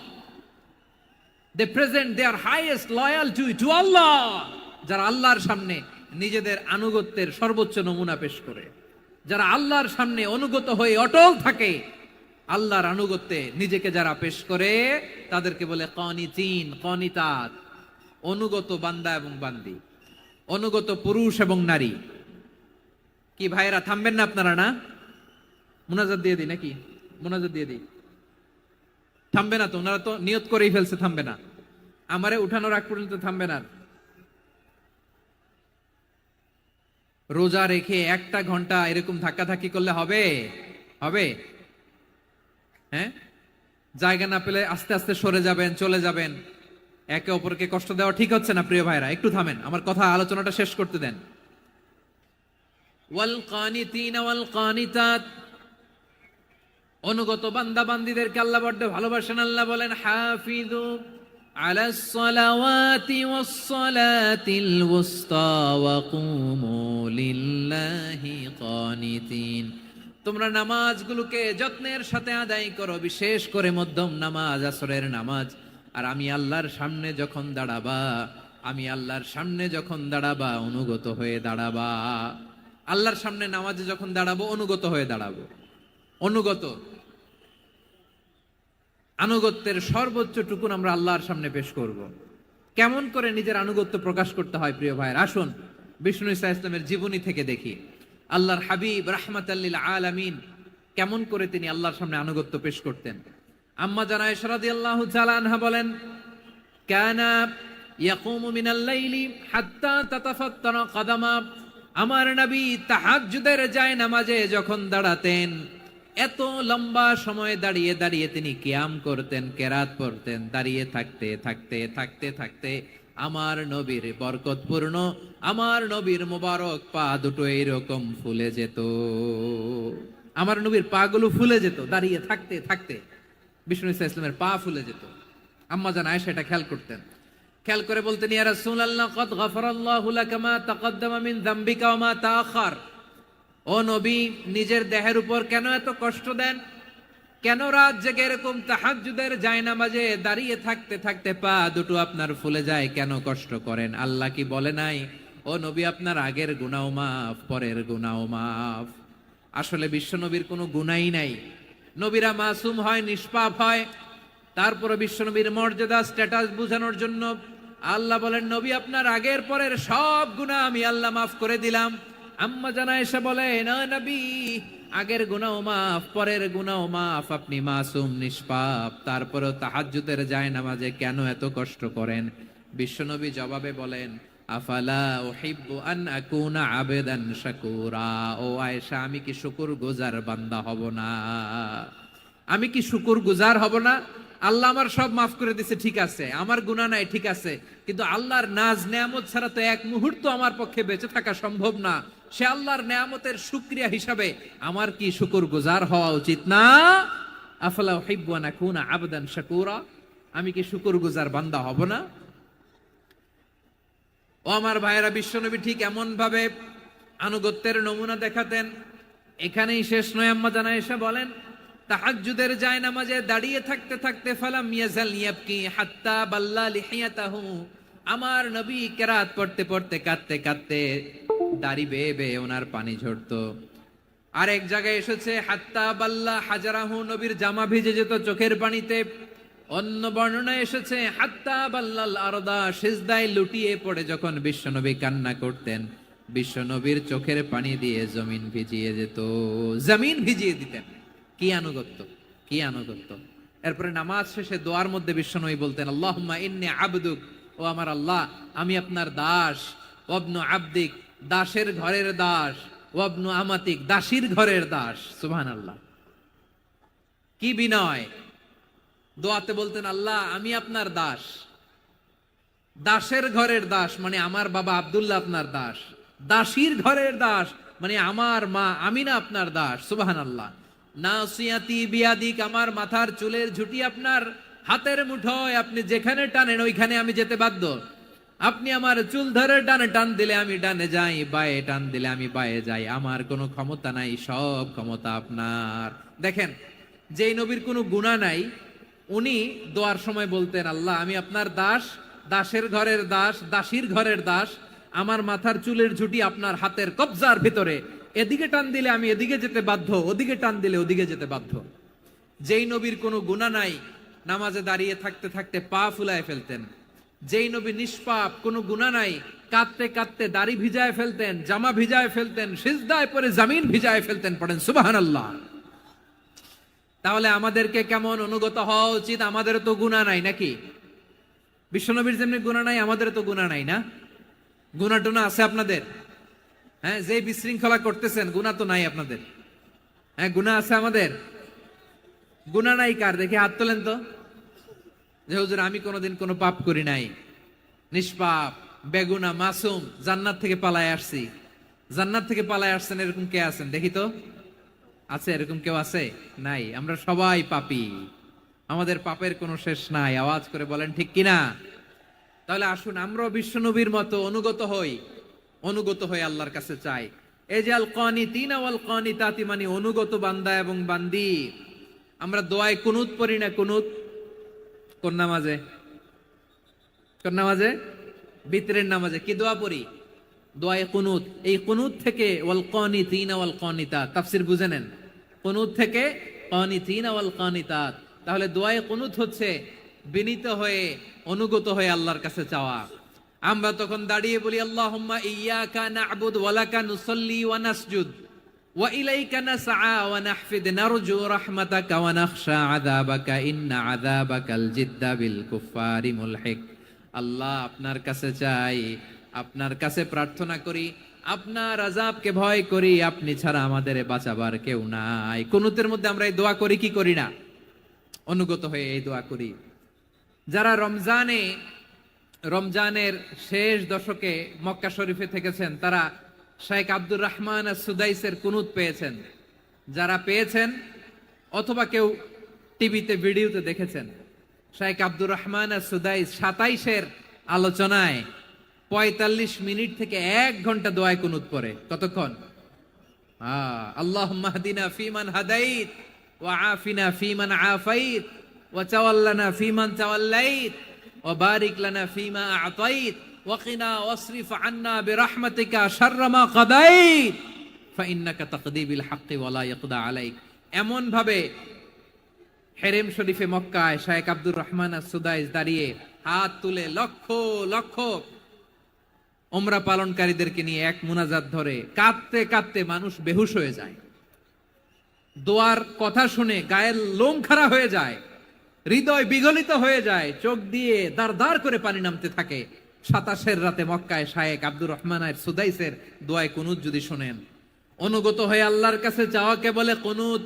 they present their highest loyalty to Allah, যারা আল্লাহর সামনে নিজেদের আনুগত্যের সর্বোচ্চ নমুনা পেশ করে, যারা আল্লাহর সামনে অনুগত হয়ে অটল থাকে, আল্লাহর আনুগত্যে নিজেকে যারা পেশ করে তাদেরকে বলে কানিতিন কানিতাত, অনুগত বান্দা এবং বান্দি, অনুগত পুরুষ এবং নারী। কি ভাইরা থামবেন না আপনারা? না মুনাজাত দিয়ে দিই নাকি? মুনাজাত দিয়ে দিই। থামবে না তো? ওনারা তো নিয়ত করেই ফেলছে থামবে না। আমারে উঠানোর আগ পর্যন্ত থামবে না। রোজা রেখে 1টা ঘন্টা এরকম ধাক্কাধাক্কি করলে হবে? হবে? হ্যাঁ, জায়গা না পেলে আস্তে আস্তে সরে যাবেন, চলে যাবেন। একে অপরকে কষ্ট দেওয়া ঠিক হচ্ছে না প্রিয় ভাইরা। একটু থামেন, আমার কথা আলোচনাটা শেষ করতে দেন। ওয়াল কানিতিনা ওয়াল কানিতাত, অনুগত বান্দা বান্দীদেরকে আল্লাহ বড় ভালোবাসেন। আল্লাহ বলেন হাফিজু আলাস সালাওয়াতি ওয়াস সালাতিল ওয়ুসতা ওয়া কুমু লিল্লাহি কানিতিন, তোমরা নামাজগুলোকে যত্নের সাথে আদায় করো, বিশেষ করে মধ্যম নামাজ, আসরের নামাজ। আর আমি আল্লাহর সামনে যখন দাঁড়াবা, আমি আল্লাহর সামনে যখন দাঁড়াবা অনুগত হয়ে দাঁড়াবা। আল্লাহর সামনে নামাজে যখন দাঁড়াবো অনুগত হয়ে দাঁড়াবো। অনুগত, আনুগত্যের সর্বোচ্চ টুকুন আমরা আল্লাহর সামনে পেশ করব। কেমন করে নিজের আনুগত্য প্রকাশ করতে হয় প্রিয় ভাইয়ের, আসুন বিষ্ণু ঈসা ইসলামের জীবনী থেকে দেখি। আল্লাহর হাবিব রাহমাতাল লিল আলামিন কেমন করে তিনি আল্লাহর সামনে আনুগত্য পেশ করতেন। আম্মা জানা আয়েশা রাদিয়াল্লাহু তাআলা আনহা বলেন, কানা ইয়াকুমু মিনাল লাইলি হাত্তা তাতাফাত্তারা কদামা, আমার নবী তাহাজ্জুদের যায় নামাজে যখন দাঁড়াতেন, এত লম্বা সময় দাঁড়িয়ে দাঁড়িয়ে তিনি কিয়াম করতেন, কেরাত পড়তেন। দাঁড়িয়ে থাকতে থাকতে থাকতে থাকতে আমার নবীর বরকতপূর্ণ, আমার নবীর মোবারক পা দুটো এইরকম ফুলে যেত। আমার নবীর পা গুলো ফুলে যেত দাঁড়িয়ে থাকতে থাকতে। বিষ্ণু ঈসা ইসলামের পা ফুলে যেত। আম্মা জান আয়েশা এটা খেয়াল করতেন। খেয়াল করে বলতেন, ইয়া রাসূলুল্লাহ কদ গফারাল্লাহু লাকা মা তাকদ্দামা মিন যামবিকা ওয়া মা তাআখার। ও নবী, নিজের দেহের উপর কেন এত কষ্ট দেন? কেন রাত জেগে এরকম তাহাজ্জুদের জায়নামাজে দাঁড়িয়ে থাকতে থাকতে পা দুটো আপনার ফুলে যায়? কেন কষ্ট করেন? আল্লাহ কি বলে নাই, ও নবী আপনার আগের গুনাহ মাফ, পরের গুনাহ মাফ? আসলে বিশ্ব নবীর কোনো গুনাহই নাই। নবীরা মাসুম হয়, নিষ্পাপ হয়। তারপরে বিশ্ব নবীর মর্যাদা, স্ট্যাটাস বোঝানোর জন্য আল্লাহ বলেন, নবী আপনার আগের পরের সব গুনাহ আমি আল্লাহ মাফ করে দিলাম। আম্মা জানা এসে বলে, না নবী, আগের গুনাহ মাফ, পরের গুনাহ মাফ, আপনি মাসুম, নিষ্পাপ, তারপরেও তাহাজ্জুদের জায়নামাজে কেন এত কষ্ট করেন? বিশ্বনবী জবাবে বলেন, আফালা উহিব্বু আন আকুনা আবেদান শাকুরা। ও আয়েশা, আমি কি শুকরগুজার বান্দা হব না? আমি কি শুকরগুজার হব না? আল্লাহ আমার সব মাফ করে দিছে, ঠিক আছে, আমার গুনাহ নাই, ঠিক আছে, কিন্তু আল্লাহর নাজ নেয়ামত ছাড়া তো এক মুহূর্ত আমার পক্ষে বেঁচে থাকা সম্ভব না। সে আল্লাহর নেয়ামতের শুকরিয়া হিসাবে আমার কি শুকরগুজার হওয়া উচিত না? আফালা উহিব্বু আন আকুনা আবদান শাকুরা, আমি কি শুকরগুজার বান্দা হব না? ও আমার ভাইয়েরা, বিশ্বনবী ঠিক এমন ভাবে আনুগত্যের নমুনা দেখাতেন। এখানেই শেষ নয়, আম্মা জানা এসে বলেন তাহাজ্জুদের জায়নামাজে দাঁড়িয়ে থাকতে থাকতে ফালাম ইয়াজাল ইয়াবকি হাত্তা বাল্লা লিহিয়াতাহু, আমার নবী কেরাত পড়তে পড়তে কাঁদতে কাঁদতে দাড়ি বেয়ে বেয়ে ওনার পানি ঝরতো। আর এক জায়গায় এসেছে হাত্তা বাল্লা হাজারাহু, নবীর জামা ভিজে যেত চোখের পানিতে। অন্য বর্ণনায় এসেছে হাত্তা বাল্লাল আরদা, সিজদায় লুটিয়ে পড়ে যখন বিশ্বনবী কান্না করতেন, বিশ্বনবীর চোখের পানি দিয়ে জমিন ভিজিয়ে যেত, জমিন ভিজিয়ে দিতেন। কি আনুগত্য, কি আনুগত্য! এরপরে নামাজ শেষে দোয়ার মধ্যে বিশ্বনবী বলতেন আল্লাহুম্মা ইন্নী আবদুক, ও আমার আল্লাহ আমি আপনার দাস, ওয়াবনু আবদিক, দাসের ঘরের দাস, ওয়াবনু আমাতিক, দাসীর ঘরের দাস। সুবহানাল্লাহ, কি বিনয়! দোয়াতে বলতেন আল্লাহ আমি আপনার দাস, দাসের ঘরের দাস মানে আমার বাবা আব্দুল্লাহ আপনার দাস, দাসীর ঘরের দাস মানে আমার মা আমিনা আপনার দাস। সুবহানাল্লাহ। নাসিয়াতি বিয়াদিক, আমার মাথার চুলের ঝুঁটি আপনার হাতের মুঠোয়, আপনি যেখানে টানেন ওইখানে আমি যেতে বাধ্য। আপনি আমার চুল ধরে ডানে টান দিলে আমি ডানে যাই, বায়ে টান দিলে আমি বায়ে যাই, আমার কোনো ক্ষমতা নাই, সব ক্ষমতা আপনার। দেখেন, যেই নবীর কোনো গুনাহ নাই উনি দোয়ার সময় বলতেন আল্লাহ আমি আপনার দাস, দাসের ঘরের দাস, দাসীর ঘরের দাস, আমার মাথার চুলের ঝুঁটি আপনার হাতের কবজার ভিতরে, এদিকে টান দিলে আমি এদিকে যেতে বাধ্য, ওদিকে টান দিলে ওদিকে যেতে বাধ্য। যেই নবীর কোনো গুনাহ নাই নামাজে দাঁড়িয়ে থাকতে থাকতে পা ফুলায় ফেলতেন। যেই নবী নিষ্পাপ, কোনো গুনাহ নাই, কাঁদতে কাঁদতে দাড়ি ভিজায় ফেলতেন, জামা ভিজায় ফেলতেন, সিজদায় পরে জমিন ভিজায় ফেলতেন। পড়েন সুবহানাল্লাহ। তাহলে আমাদেরকে কেমন অনুগত হওয়া উচিত? আমাদের তো গুনাহ নাই নাকি? বিশ্বনবীর যেমনি গুনাহ নাই আমাদের তো গুনাহ নাই না? গুনাহ টুনা আছে আপনাদের? হ্যাঁ, যে বিশৃঙ্খলা করতেছেন গুনাহ তো নাই আপনাদের? হ্যাঁ, গুনাহ আছে আমাদের? গুনাহ নাই কার? দেখে হাত তোলেন তো, যে হুজুর আমি কোনোদিন কোনো পাপ করি নাই, নিষ্পাপ, বেগুনা, মাসুম, জান্নাত থেকে পালায় আসছি। জান্নাত থেকে পালায় আসছেন এরকম কে আছেন দেখি তো? আছে এরকম কেউ? আছে? নাই। আমরা সবাই পাপী, আমাদের পাপের কোনো শেষ নাই। আওয়াজ করে বলেন ঠিক কিনা? তাহলে আসুন আমরাও বিশ্বনবীর মতো অনুগত হই, অনুগত হয়ে আল্লাহর কাছে চাই। এই যে আল কানিতিনা ওয়াল কানিতাতি মানে অনুগত বান্দা এবং বান্দি। আমরা দোয়ায় কুনুত পড়ি না? কুনুত কোন নামাজে? কোন নামাজে? বিতরের নামাজে কি দোয়া পড়ি? দোয়ায়ে কুনুত। এই কুনুত থেকে ওয়াল কানিতিনা ওয়াল কানিতাত তাফসীর বুঝে নেন। কুনুত থেকে কানিতিনা ওয়াল কানিতাত। তাহলে দোয়ায়ে কুনুত হচ্ছে বিনীত হয়ে অনুগত হয়ে আল্লাহর কাছে চাওয়া। আমরা তখন দাঁড়িয়ে বলি আল্লাহুম্মা ইয়্যাকা না'বুদু ওয়া লাকা নুসাল্লি ওয়া নাসজুদ ওয়া ইলাইকা নাসআ ওয়া নাহফিদ নারজু রাহমাতাকা ওয়া নাখশা আযাবাকা ইন্না আযাবাকাল জিদ্দা বিল কুফফারি মুলহিক। আল্লাহ আপনার কাছে চাই, আপনার কাছে প্রার্থনা করি, আপনার আযাবকে ভয় করি, আপনি ছাড়া আমাদের বাঁচাবার কেউ নাই। কুনুতের মধ্যে আমরা এই দোয়া করি কি করি না? অনুগত হয়ে এই দোয়া করি। যারা রমজানের শেষ দশকে মক্কা শরীফে থেকেছেন তারা শেখ আব্দুর রহমান সুদাইসের কুনুত পেয়েছেন। যারা পেয়েছেন অথবা কেউ টিভিতে ভিডিওতে দেখেছেন, শেখ আব্দুর রহমান সুদাইস 27-এর আলোচনায় 45 মিনিট থেকে 1 ঘন্টা দোয়ায় কুনুত পড়ে। কতক্ষণ? আল্লাহুম্মা হদিনা ফিমান হাদাইত ওয়া আফিনা ফিমান আফাইত ওয়া তাওয়াল্লানা ফিমান তাওয়াল্লাইত ওয়া বারিক লানা ফিমা আ'তাইত ওয়া কিনা ওয়াসরিফ আন্না বিরহমাতিকা শাররা মা কাদাইত ফাইন্নাকা তাকদি বিল হাক্কি ওয়া লা ইয়াকদা আলাইক। এমন ভাবে হেরেম শরীফে মক্কায় শেখ আব্দুর রহমান সুদাইস দাঁড়িয়ে হাত তুলে লক্ষ লক্ষ উমরা পালনকারীদেরকে নিয়ে এক মুনাজাত ধরে কাঁদতে কাঁদতে মানুষ বেহুশ হয়ে যায়। দোয়ার কথা শুনে গায়ের লোম খাড়া হয়ে যায়, হৃদয় বিগলিত হয়ে যায়, চোখ দিয়ে দাঁড় দাঁড় করে পানি নামতে থাকে। 27-এর রাতে মক্কায় শেখ আব্দুর রহমান সুদাইসের দোয়ায় কুনুত যদি শুনেন, অনুগত হয়ে আল্লাহর কাছে চাওয়াকে বলে কুনুত।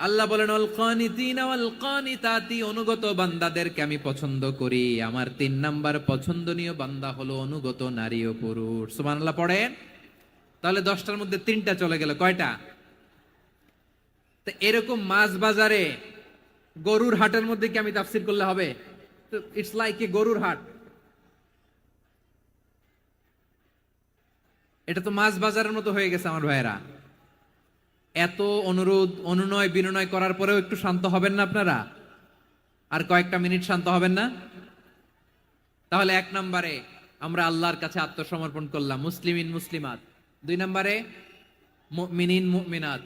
আল্লাহ বলেন আল কানিতিনা ওয়াল কানিতাতি, অনুগত বান্দাদেরকে আমি পছন্দ করি। আমার 3 নাম্বার পছন্দনীয় বান্দা হলো অনুগত নারী ও পুরুষ। সুবহানাল্লাহ পড়েন। তাহলে 10টার মধ্যে 3টা চলে গেল, কয়টা? তো এরকম মাছ বাজারে গরুর হাটের মধ্যে কি আমি তাফসীর করলে হবে? তো ইটস লাইক এ গরুর হাট। এটা তো মাছ বাজারের মতো হয়ে গেছে আমার ভাইয়েরা। এত অনুরোধ অনুনয় বিনয় করার পরেও একটু শান্ত হবেন না আপনারা? আর কয়েকটা মিনিট শান্ত হবেন না? তাহলে 1 নম্বরে আমরা আল্লাহর কাছে আত্মসমর্পণ করলাম, মুসলিমিন মুসলিমাত। 2 নম্বরে মুমিনিন মুমিনাত,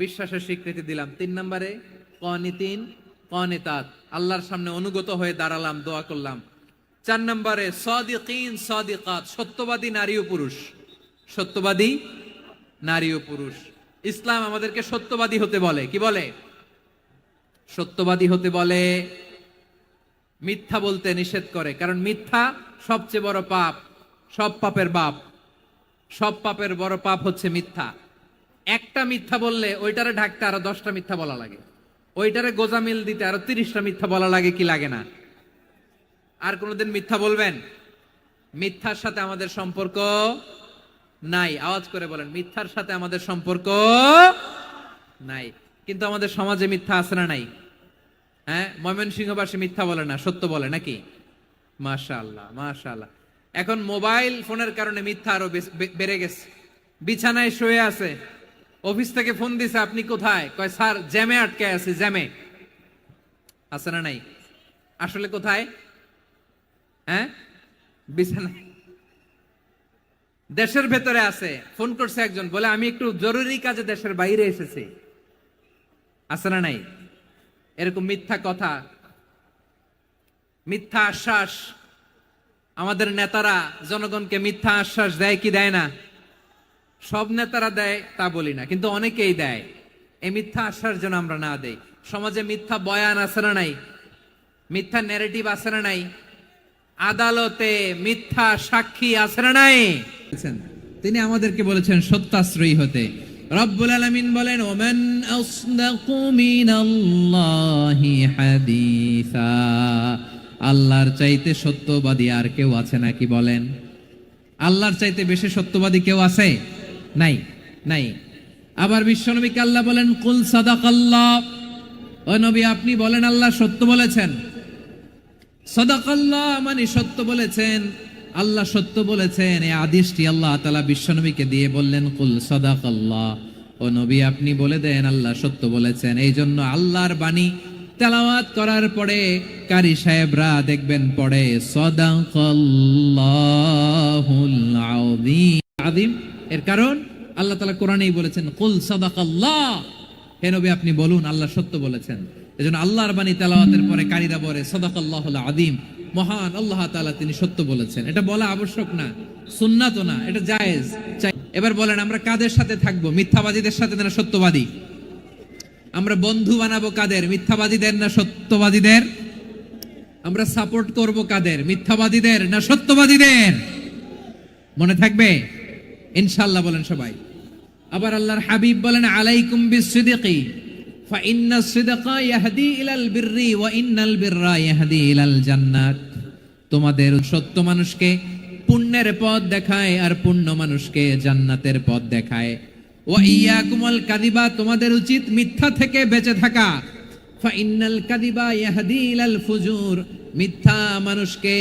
বিশ্বাসের স্বীকৃতি দিলাম। 3 নম্বরে কানিতিন কানিতাত, আল্লাহর সামনে অনুগত হয়ে দাঁড়ালাম, দোয়া করলাম। 4 নম্বরে সাদিকিন সাদিকাত, সত্যবাদী নারী ও পুরুষ। সত্যবাদী নারী ও পুরুষ। ইসলাম আমাদেরকে সত্যবাদী হতে বলে। কি বলে? সত্যবাদী হতে বলে, মিথ্যা বলতে নিষেধ করে। কারণ মিথ্যা সবচেয়ে বড় পাপ, সব পাপের বাপ। সব পাপের বড় পাপ হচ্ছে মিথ্যা। একটা মিথ্যা বললে ওইটারে ঢাকতে আরো 10টা মিথ্যা বলা লাগে, ওইটারে গোজামিল দিতে আরো 30টা মিথ্যা বলা লাগে, কি লাগে না? আর কোনোদিন মিথ্যা বলবেন? মিথ্যার সাথে আমাদের সম্পর্ক নাই। আওয়াজ করে বলেন, মিথ্যার সাথে আমাদের সম্পর্ক নাই। কিন্তু আমাদের সমাজে মিথ্যা আছে না নাই? হ্যাঁ, ময়মনসিংহবাসী মিথ্যা বলে না, সত্য বলে নাকি? মাশাআল্লাহ মাশাআল্লাহ। এখন মোবাইল ফোনের কারণে মিথ্যা আরো বেড়ে গেছে। বিছানায় শুয়ে আছে, অফিস থেকে ফোন দিছে, আপনি কোথায়? কয় স্যার জ্যামে আটকে আছি। জ্যামে আছে না নাই? আসলে কোথায়? হ্যাঁ, বিছানায়। দেশের ভেতরে আছে। ফোন করছে একজন, বলে আমি একটু জরুরি কাজে দেশের বাইরে এসেছি। আছে না নাই? এরকম মিথ্যা কথা, মিথ্যা আশ্বাস। আমাদের নেতারা জনগণকে মিথ্যা আশ্বাস দেয় কি দেয় না? সব নেতারা দেয় তা বলি না, কিন্তু অনেকেই দেয়। এই মিথ্যা আশ্বাস যেন আমরা না দেই। সমাজে মিথ্যা বয়ান আছে না নাই? মিথ্যা ন্যারেটিভ আছে না নাই? আদালতে মিথ্যা সাক্ষী আছে না নাই? তিনি আমাদেরকে বলেছেন সত্যাশ্রয়ী হতে। রব্বুল আলামিন বলেন, ওমান আসদাকু মিনাল্লাহি হাদিসা, আল্লাহর চাইতে সত্যবাদী আর কেউ আছে নাকি বলেন? আল্লাহর চাইতে বেশি সত্যবাদী কেউ আছে? নাই, নাই। আবার বিশ্বনবীকে আল্লাহ বলেন, কুল সাদাকাল্লাহ, ও নবী আপনি বলেন আল্লাহ সত্য বলেছেন। সাদাকাল্লাহ মানে সত্য বলেছেন, আল্লাহ সত্য বলেছেন। এই আদেশটি আল্লাহ তাআলা বিশ্বনবীকে দিয়ে বললেন, কুল সাদাকাল্লাহ, ও নবী আপনি বলে দেন আল্লাহ সত্য বলেছেন। এই জন্য আল্লাহর বাণী তেলাওয়াত করার পরে কারি সাহেবরা দেখবেন পড়ে সাদাকাল্লাহুল আযীম। এর কারণ আল্লাহ তাআলা কোরআনেই বলেছেন, কুল সাদাকাল্লাহ, হে নবী আপনি বলুন আল্লাহ সত্য বলেছেন। এজন্য আল্লাহর বাণী তেলাওয়াতের পরে কারীরা বলে সাদাকাল্লাহুল আযীম, মহান আল্লাহ তাআলা তিনি সত্য বলেছেন। এটা বলা আবশ্যক না, সুন্নাতও না, এটা জায়েজ। এবার বলেন আমরা কাদের সাথে থাকবো? মিথ্যাবাদীদের সাথে না সত্যবাদী? আমরা বন্ধু বানাবো কাদের? মিথ্যাবাদীদের না সত্যবাদীদের? আমরা সাপোর্ট করব কাদের? মিথ্যাবাদীদের না সত্যবাদীদের? মনে থাকবে ইনশাআল্লাহ, বলেন সবাই। আবার আল্লাহর হাবিব বলেন, আলাইকুম বিসসিদকি ফাইন্নাস সিদকা ইয়াহদি ইলাল বিররি ওয়া ইন্নাল বিররা ইয়াহদি ইলাল জান্নাত। তোমাদের সত্য মানুষকে পুণ্যের পথ দেখায় আর পুণ্য মানুষকে জান্নাতের পথ দেখায়। ওয়া ইয়াকুমুল কাযিবা, তোমাদের উচিত মিথ্যা থেকে বেঁচে থাকা। ফাইন্নাল কাযিবা ইয়াহদি ইলাল ফুজুর, মিথ্যা মানুষকে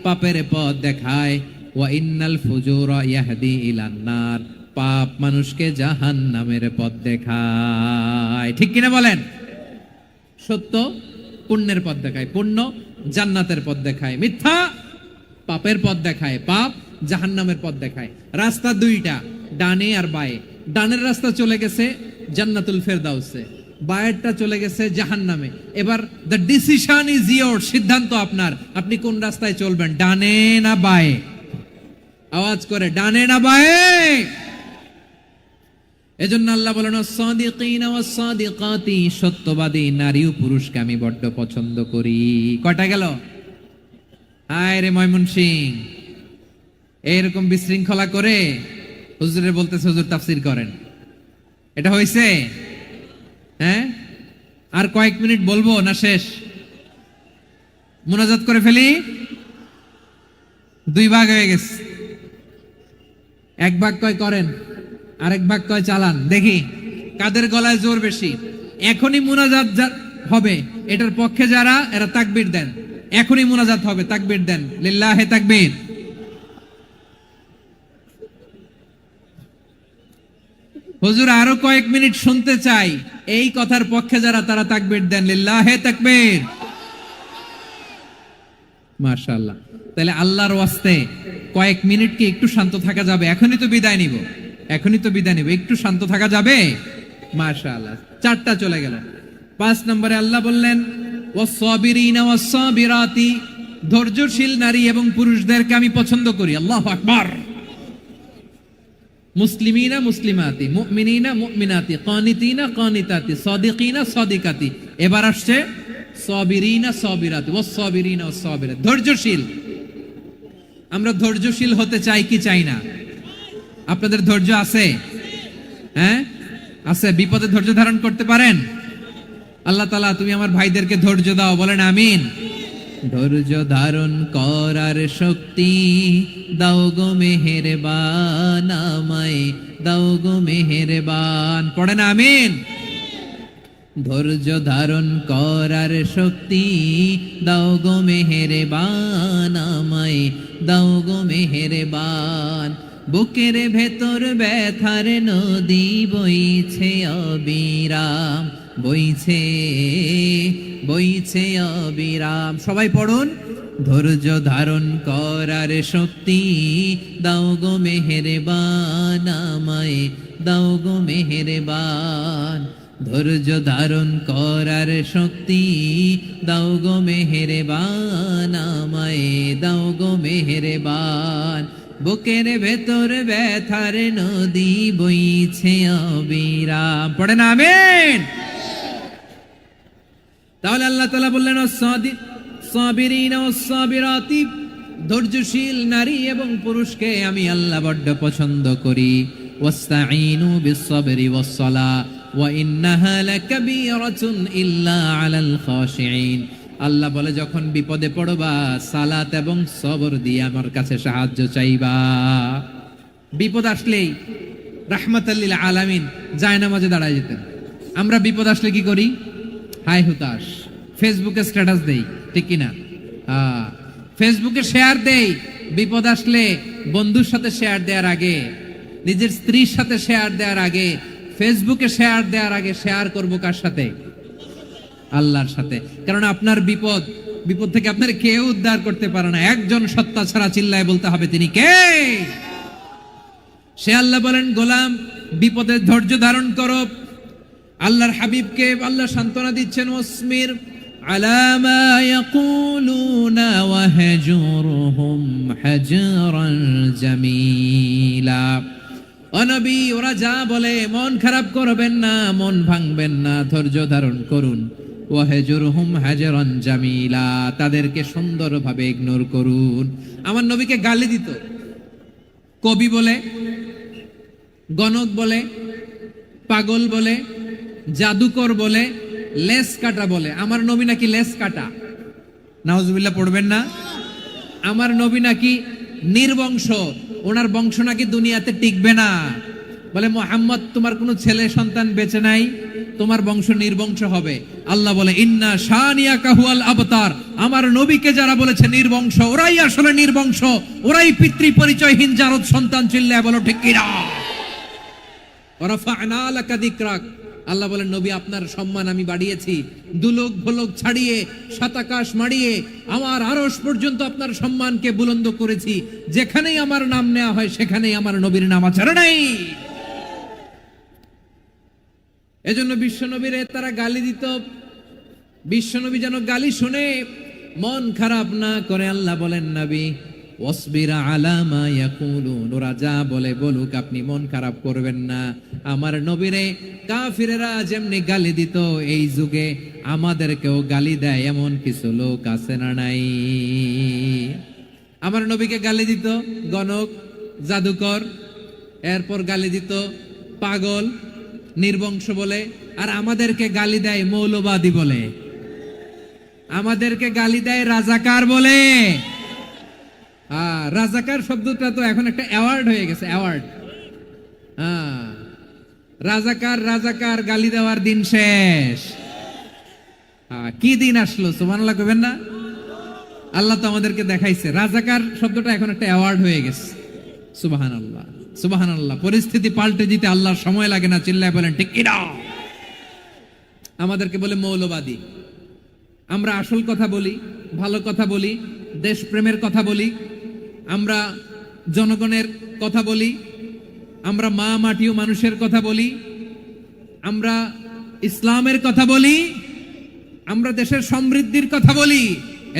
পাপের পথ দেখায়। ওয়া ইন্নাল ফুজুরা ইয়াহদি ইলান নার, পাপ মানুষকে জাহান্নামের পথ দেখায়। ঠিক কিনা বলেন? সত্য পুণ্যের পথ দেখায়, পুণ্য জান্নাতের পথ দেখায়, মিথ্যা পাপের পথ দেখায়, পাপ জাহান্নামের পথ দেখায়। রাস্তা দুইটা, ডানে আর বায়ে। ডানের রাস্তা চলে গেছে জান্নাতুল ফেরদাউসে, বায়েরটা চলে গেছে জাহান্নামে। এবার দ্য ডিসিশন ইজ ইয়োর, সিদ্ধান্ত আপনার, আপনি কোন রাস্তায় চলবেন, ডানে না বায়ে? আওয়াজ করে, ডানে না বায়ে? এজন্য আল্লাহ বলেন, সাদিকিনা ওয়াস সাদিকাতি, সত্যবাদী নারী ও পুরুষকে আমি বড্ড পছন্দ করি। কয়টা গেল? হায় রে ময়মনসিং, এরকম বিশৃঙ্খলা করে হুজুরে বলতেছে হুজুর তাফসীর করেন, এটা হইছে? হ্যাঁ, আর কয়েক মিনিট বলবো না শেষ? মুনাজাত করে ফেলি। 2 ভাগ হয়ে গেছে, 1 ভাগ কয় করেন। আরেক ভাগ কয় চালান, দেখি কাদের গলায় জোর বেশি। এখনই মুনাজাত হবে, এটার পক্ষে যারা এরা তাকবীর দেন, এখনই মুনাজাত হবে, তাকবীর দেন, লিল্লাহে তাকবীর। হুজুর আরো কয়েক মিনিট শুনতে চাই, এই কথার পক্ষে যারা তারা তাকবীর দেন, লিল্লাহে তাকবীর। মাশাআল্লাহ। তাহলে আল্লাহর ওয়াস্তে কয়েক মিনিট কি একটু শান্ত থাকা যাবে? এখনই তো বিদায় নিব, এখনই তো বিদায় নিব, একটু শান্ত থাকা যাবে? মাশাআল্লাহ, 4টা চলে গেল। 5 নম্বরে আল্লাহ বললেন ওয়াস-সাবিরিনা ওয়াস-সাবিরাতি, ধৈর্যশীল নারী এবং পুরুষদেরকে আমি পছন্দ করি। আল্লাহু আকবার। মুসলিমিনা মুসলিমাতি, মুমিনিনা মুমিনাতি, কানিতিনা কানিতাতি, সাদিকিনা সাদিকাতি। এবার আসছে সাবিরিনা সাবিরাতি, ওয়াস-সাবিরিনা ওয়াস-সাবিরাতি, ধৈর্যশীল। আমরা ধৈর্যশীল হতে চাই কি চাই না? আপনাদের ধৈর্য আছে? হ্যাঁ আছে? বিপদে ধৈর্য ধারণ করতে পারেন? আল্লাহ তাআলা তুমি আমার ভাইদেরকে ধৈর্য দাও, বলেন আমিন। ধৈর্য ধারণ করার শক্তি দাও গো মেহেরবান, আমায় দাও গো মেহেরবান, পড়েন আমিন। ধৈর্য ধারণ করার শক্তি দাও গো মেহেরবান, আমায় দাও গো মেহেরবান। বুকের ভেতর ব্যথার নদী বইছে অবিরাম, বইছে বইছে অবিরাম। সবাই পড়ুন, ধৈর্য ধারণ করার শক্তি দাও গো মেহেরবান, আমায় দাও গো মেহেরবান। ধৈর্য ধারণ করার শক্তি দাও গো মেহেরবান, আমায় দাও গো মেহেরবান। বুকের ভেতর ব্যথার নদী বইছে অবিরাম, পড়েন আমিন। তাহলে আল্লাহ তাআলা বললেন সাবিরিনা ওয়াস-সাবিরাতি, ধৈর্যশীল নারী এবং পুরুষকে আমি আল্লাহ বড্ড পছন্দ করি। ওয়াস্তাঈনু বিস-সাবরি ওয়াস-সালাহ ওয়া ইন্নাহা লাকাবীরাতুন ইল্লা আলাল খাশিঈন। আল্লাহ বলে যখন বিপদে পড়বা সালাত এবং সবর দিয়ে আমার কাছে সাহায্য চাইবা। বিপদ আসলেই রাহমাতাল লিল আলামিন জায়নামাজে দাঁড়ায় যেতেন। আমরা বিপদ আসলে কি করি? হাই হুতাশ, ফেসবুকে স্ট্যাটাস দেই, ঠিক কিনা? ফেসবুকে শেয়ার দেই। বিপদ আসলে বন্ধুর সাথে শেয়ার দেওয়ার আগে, নিজের স্ত্রীর সাথে শেয়ার দেওয়ার আগে, ফেসবুকে শেয়ার দেওয়ার আগে শেয়ার করবো কার সাথে? আল্লাহর সাথে। কারণ আপনার বিপদ থেকে আপনার কেউ উদ্ধার করতে পারে না, একজন সত্তা ছাড়া। চিল্লায় বলতে হবে তিনি কে? সে আল্লাহ। বলেন গোলাম বিপদে ধৈর্য ধারণ করো। আল্লাহর হাবিবকে আল্লাহ সান্ত্বনা দিচ্ছেন, ওয়াসমির আলা মা ইয়াকুলুনা ওয়াহজুরহুম হাজরান জামিলা। ও নবী, ওরা যা বলে মন খারাপ করবেন না, মন ভাঙবেন না, ধৈর্য ধারণ করুন। ওয়াহজুরহুম হাজরান জামিলা, তাদেরকে সুন্দরভাবে ইগনোর করুন। আমার নবীকে গালি দিত কবি বলে, গণক বলে, পাগল বলে, জাদুকর বলে, লেস কাটা বলে। আমার নবী নাকি লেস কাটা, নাউজুবিল্লাহ পড়বেন না। আমার নবী নাকি নির্বংশ, ওনার বংশ নাকি দুনিয়াতে টিকবে না। বলে মুহাম্মদ তোমার কোনো ছেলে সন্তান বেঁচে নাই, তোমার বংশ নির্বংশ হবে। আল্লাহ বলে ইন্না শানিয়াকা হুয়াল আবতার। আমার নবীকে যারা বলেছে নির্বংশ, ওরাই আসলে নির্বংশ, ওরাই পিতৃ পরিচয়হীন জারদ সন্তান। চিল্লায় বলো ঠিক কিনা? ওয়ারাফা'না লাকা যিকরাক। আল্লাহ বলেন নবী আপনার সম্মান আমি বাড়িয়েছি, দুলোক ভোলক ছাড়িয়ে, সাতাকাশ মাড়িয়ে আমার আরশ পর্যন্ত আপনার সম্মানকে বুলন্দ করেছি। যেখানেই আমার নাম নেওয়া হয় সেখানেই আমার নবীর নাম আছে নাই। এজন্য বিশ্বনবীরে তারা গালি দিত। বিশ্বনবী যেন গালি শুনে মন খারাপ না করে আল্লাহ বলেন নবী ওয়াসবির আলা মা ইয়াকুলুন, ওরা যা বলে বলুক, আপনি মন খারাপ করবেন না। আমার নবীরে কাফিরেরা যেমনি গালি দিত, এই যুগে আমাদেরকেও গালি দেয় এমন কিছু লোক আছে না নাই? আমার নবীকে গালি দিত গণক, জাদুকর, এরপর গালি দিত পাগল, নির্বংশ বলে, আর আমাদেরকে গালি দেয় মৌলবাদী বলে, আমাদেরকে গালি দেয় রাজাকার বলে। রাজাকার শব্দটা তো এখন একটা অ্যাওয়ার্ড হয়ে গেছে, অ্যাওয়ার্ড। রাজাকার রাজাকার গালি দেওয়ার দিন শেষ। কি দিন আসলো, সুবহানাল্লাহ কইবেন না? আল্লাহ তো আমাদেরকে দেখাইছে। রাজাকার শব্দটা এখন একটা অ্যাওয়ার্ড হয়ে গেছে। সুবহানাল্লাহ, সুবহানাল্লাহ। পরিস্থিতি পাল্টে দিতে আল্লাহর সময় লাগে না, চিল্লায় বলেন ঠিক কি না? আমাদেরকে বলে মৌলবাদী। আমরা আসল কথা বলি, ভালো কথা বলি, দেশপ্রেমের কথা বলি, আমরা জনগণের কথা বলি, আমরা মা মাটি ও মানুষের কথা বলি, আমরা ইসলামের কথা বলি, আমরা দেশের সমৃদ্ধির কথা বলি।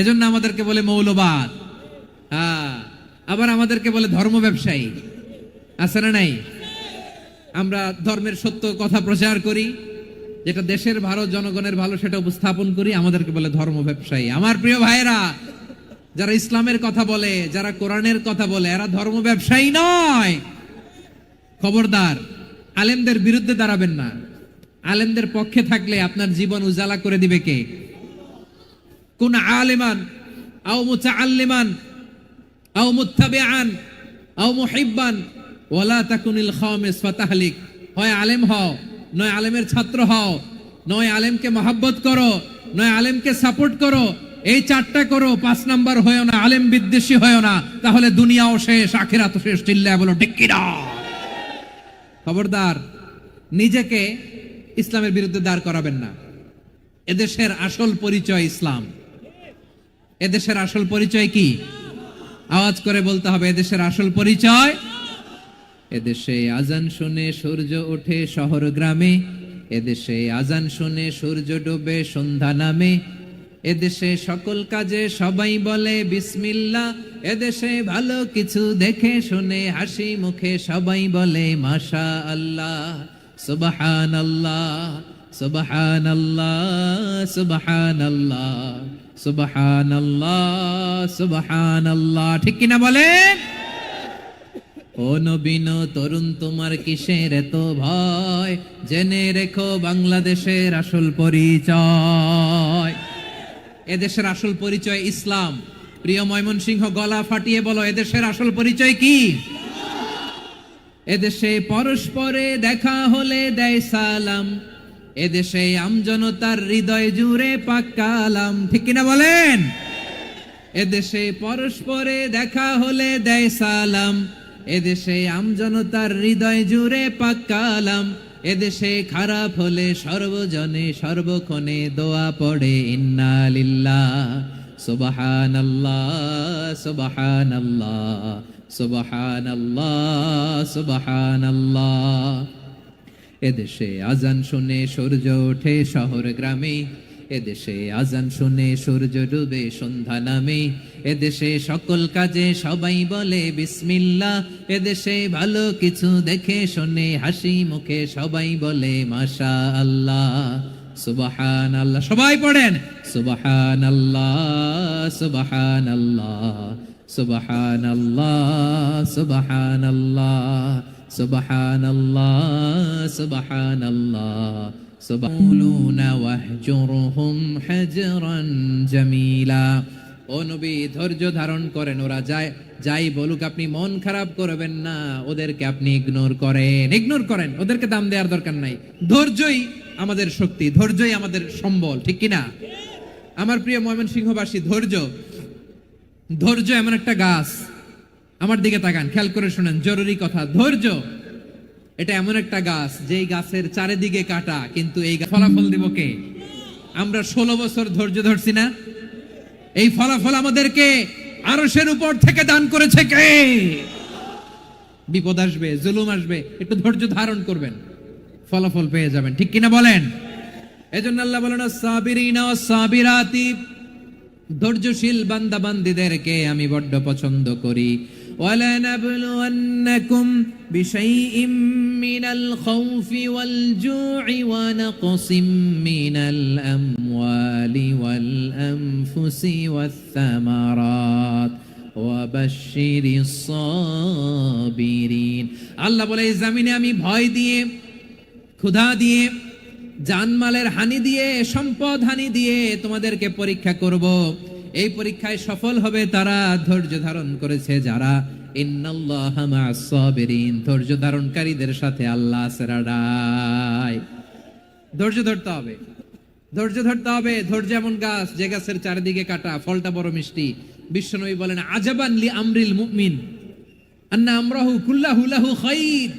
এজন্য আমাদেরকে বলে মৌলবাদ। আবার আমাদেরকে বলে ধর্ম ব্যবসায়ী। আছে না নাই? আমরা ধর্মের সত্য কথা প্রচার করি, যেটা দেশের ভালো, জনগণের ভালো, সেটা উপস্থাপন করি, আমাদেরকে বলে ধর্ম ব্যবসায়ী। আমার প্রিয় ভাইরা, যারা ইসলামের কথা বলে, যারা কোরআনের কথা বলে, এরা ধর্ম ব্যবসায়ী নয়। খবরদার, আলেমদের বিরুদ্ধে দাঁড়াবেন না। আলেমদের পক্ষে থাকলে আপনার জীবন উজালা করে দিবে কে? কোন আলেমান আও মুতাআল্লিমান আও মুত্তাবিআন আও মুহিব্বান ওয়ালা তাকুনিল খামিস ফাতাহলিক। হয় আলেম হও, নয় আলেমের ছাত্র হও, নয় আলেমকে মহব্বত করো, নয় আলেমকে সাপোর্ট করো। এই চারটা করো, 5 নাম্বার হয়েও না, আলেম বিদ্বেষী হয়েও না, তাহলে দুনিয়াও শেষ, আখিরাতও শেষ। চিল্লায় বলো ঠিক কি না? খবরদার, নিজেকে ইসলামের বিরুদ্ধে দাঁড় করাবেন না। এদেশের আসল পরিচয় ইসলাম। এদেশের আসল পরিচয় কি? আওয়াজ করে বলতে হবে, এদেশের আসল পরিচয়। এদেশে আজান শুনে সূর্য ওঠে শহর গ্রামে, এদেশে আজান শুনে সূর্য ডোবে সন্ধ্যা নামে, এদেশে সকল কাজে সবাই বলে বিসমিল্লাহ, এদেশে ভালো কিছু দেখে শুনে হাসি মুখে সবাই বলে মাশা আল্লাহ, সুবহানাল্লাহ, সুবহানাল্লাহ, সুবহানাল্লাহ, সুবহানাল্লাহ, সুবহানাল্লাহ। ঠিক কিনা বলেন? ও নবীন তরুণ, তোমার কিসের এত ভয়? জেনে রেখো বাংলাদেশের আসল পরিচয়। এদেশের আসল পরিচয় ইসলাম। প্রিয় ময়মনসিংহ, গলা ফাটিয়ে বলো, এদেশের আসল পরিচয় কি? এদেশে পরস্পরে দেখা হলে দেয় সালাম, এদেশে আমজনতার হৃদয় জুড়ে পাক কালাম। ঠিক কিনা বলেন? এদেশে পরস্পরে দেখা হলে দেয় সালাম, এদেশে আমজনতার হৃদয় জুড়ে পাক কালাম, এদেশে খারাপ হলে সর্বজনে সর্বক্ষণে দোয়া পড়ে ইন্না লিল্লাহ, সুবহানাল্লাহ, সুবহানাল্লাহ, সুবহানাল্লাহ, সুবহানাল্লাহ। এদেশে আজান শুনে সূর্য ওঠে শহর গ্রামে, এদেশে আজান শুনে সূর্য ডুবে সন্ধ্যা নামে, এদেশে সকল কাজে সবাই বলে বিসমিল্লাহ, এদেশে ভালো কিছু দেখে শুনে হাসি মুখে সবাই বলে মাশা আল্লাহ, সুবহানাল্লাহ। সবাই পড়েন সুবহানাল্লাহ, সুবহানাল্লাহ, সুবহানাল্লাহ, সুবহানাল্লাহ, সুবহানাল্লাহ, সুবহানাল্লাহ, সুবহানাল্লাহ ওয়াহজুরহুম হাজরান জামিলা। ও নবী, ধৈর্য ধারণ করেন। ওরা যাই বলুক, আপনি মন খারাপ করবেন না, ওদেরকে আপনি ইগনোর করেন, ওদেরকে দাম দেওয়ার দরকার নাই। ধৈর্যই আমাদের শক্তি, ধৈর্যই আমাদের সম্বল। ঠিক কিনা? আমার প্রিয় ময়মনসিংহবাসী, ধৈর্য এমন একটা গাছ। আমার দিকে তাকান, খেয়াল করে শুনেন, জরুরি কথা। ধৈর্য এটা এমন একটা গাছ, যেই গাছের চারিদিকে কাটা, কিন্তু এই ফলাফল দিব কে? আমরা 16 বছর ধৈর্য ধরছি না? এই ফলাফল আমাদেরকে আরশের উপর থেকে দান করেছে কে? বিপদ আসবে, জুলুম আসবে, একটু ধৈর্য ধারণ করবেন, ফলাফল পেয়ে যাবেন। ঠিক কিনা বলেন? এজন্য আল্লাহ বলেন, আস-সাবিরিনা ওয়াস-সাবিরাতি, ধৈর্যশীল বান্দা বান্দীদেরকে আমি বড্ড পছন্দ করি। وَلَنَبْلُوَنَّكُمْ بِشَيْءٍ مِّنَ الْخَوْفِ وَالْجُوعِ وَنَقْصٍ مِّنَ الْأَمْوَالِ وَالْأَنفُسِ وَالثَّمَرَاتِ وَبَشِّرِ الصَّابِرِينَ। আল্লাহ বলে, এই জমিনে আমি ভয় দিয়ে, ক্ষুধা দিয়ে, জানমালের হানি দিয়ে, সম্পদ হানি দিয়ে তোমাদেরকে পরীক্ষা করব। এই পরীক্ষায় সফল হবে তারা, ধৈর্য ধারণ করেছে যারা। ইন্নাল্লাহা মা'আস সাবিরিন, ধৈর্য ধারণকারীদের সাথে আল্লাহ আছে রাডায়। ধৈর্য ধরতে হবে, ধৈর্য ধরতে হবে। ধৈর্য এমন গাছ যে গাছের চারিদিকে কাটা, ফলটা বড় মিষ্টি। বিশ্বনবী বলেন, আজাবান লি আমরিল মুমিন আন্না আমরাহু কুল্লাহু লাহু খাইর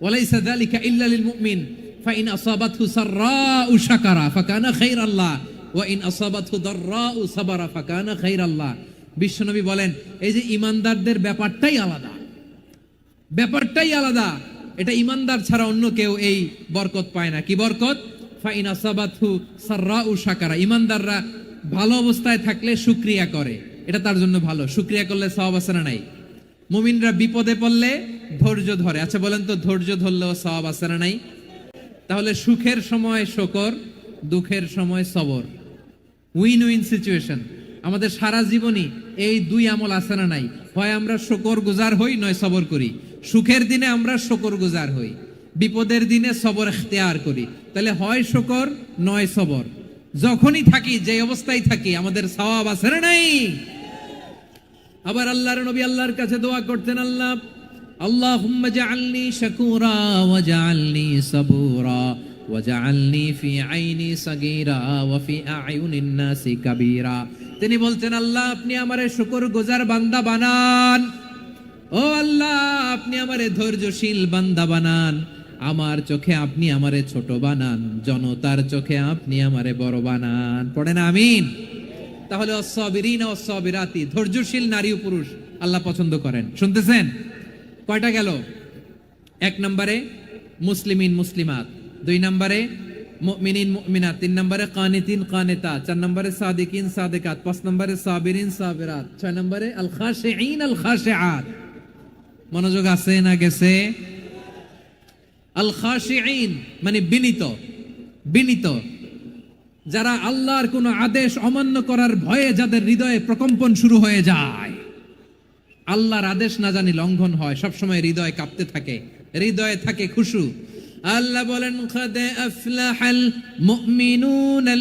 ওয়া লাইসা যালিকা ইল্লা লিল মুমিন ফাইন আসাবাতহু সাররাউ শাকারা ফাকানা খাইরাল্লাহ ওয়া ইন আসাবাতহু দাররাউ সাবারা ফাকানা খাইরাল্লাহ। বিশ্বনবী বলেন, এই যে ইমানদারদের ব্যাপারটাই আলাদা, ব্যাপারটাই আলাদা। এটা ইমানদার ছাড়া অন্য কেউ এই বরকত পায় না। কি বরকত? ফাইন আসাবাতহু সাররাউ শাকারা, ইমানদাররা ভালো অবস্থায় থাকলে শুকরিয়া করে, এটা তার জন্য ভালো। শুকরিয়া করলে সওয়াব আছে না নাই? মুমিনরা বিপদে পড়লে ধৈর্য ধরে। আচ্ছা বলেন তো, ধৈর্য ধরলেও সওয়াব আছে না নাই? তাহলে সুখের সময় শুকর, দুঃখের সময় সবর, উইন উইন সিচুয়েশন। আমাদের সারা জীবনই এই দুই আমল আছে না নাই? হয় আমরা শুকর গুজার হই, নয় সবর করি। সুখের দিনে আমরা শুকর গুজার হই, বিপদের দিনে সবর ইখতিয়ার করি। তাহলে হয় শুকর নয় সবর। যখনই থাকি, যে অবস্থায় থাকি, আমাদের সওয়াব আছে না নাই? আবার আল্লাহর নবী আল্লাহর কাছে দোয়া করতেন, আল্লাহ আল্লাহুম্মা জাআলনি শাকুরা ওয়া জাআলনি সাবুরা ওয়া জাআলনি ফি আইনি সাগীরা ওয়া ফি আ'য়ুনিন নাসি কাবীরা। তিনি বলতেন, আল্লাহ আপনি আমারে শুকরগুজার বান্দা বানান, ও আল্লাহ আপনি আমারে ধৈর্যশীল বান্দা বানান, আমার চোখে আপনি আমারে ছোট বানান, জনতার চোখে আপনি আমারে বড় বানান। পড়েন আমিন। তাহলে অস-সাবিরিনা ওয়াস-সাবিরাতি, ধৈর্যশীল নারী ও পুরুষ আল্লাহ পছন্দ করেন। শুনতেছেন? কয়টা গেল? 1 নম্বরে মুসলিমিন মুসলিমাত, 2 নম্বরে মুমিনিন মুমিনাত, 3 নম্বরে কানিতিন কানিতাত, 4 নম্বরে সাদিকিন সাদিকাত, 5 নম্বরে সাবিরিন সাবিরাত, 6 নম্বরে আল খাশিঈন আল খাশিআত। মনোযোগ আছে না গেছে? আল খাশিঈন মানে বিনীত, বিনীত, যারা আল্লাহর কোন আদেশ অমান্য করার ভয়ে যাদের হৃদয়ে প্রকম্পন শুরু হয়ে যায়, আল্লাহর আদেশ না জানি লঙ্ঘন হয়, সবসময় হৃদয় কাঁপতে থাকে, হৃদয়ে থাকে খুশু। আল্লাহ বলেন, কাদ আফলাহাল মুমিনুনাল্লাযীনা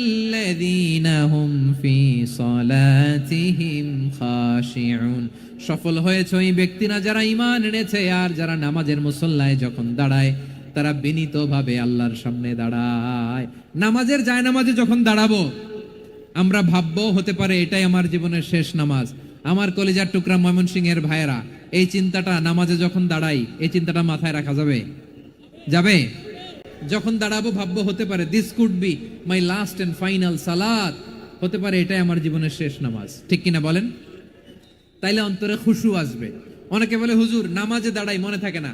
হুম ফি সালাতিহিম খাশিউন। সফল হয়েছে ওই ব্যক্তিরা যারা ঈমান এনেছে আর যারা নামাজের মুসল্লায় যখন দাঁড়ায় তারা বিনীতভাবে আল্লাহর সামনে দাঁড়ায়। নামাজের জায়নামাজে যখন দাঁড়াবো আমরা ভাববো হতে পারে এটাই আমার জীবনের শেষ নামাজ। আমার কলিজার টুকরা ময়মনসিংহের ভাইয়েরা, এই চিন্তাটা নামাজে যখন দাঁড়াই, এই চিন্তাটা মাথায় রাখা যাবে? যাবে? যখন দাঁড়াবো ভাববো হতে পারে this could be my last and final সালাত, হতে পারে এটাই আমার জীবনের শেষ নামাজ। ঠিক কিনা বলেন? তাইলে অন্তরে খুশু আসবে। অনেকে বলে, হুজুর নামাজে দাঁড়াই মনে থাকে না,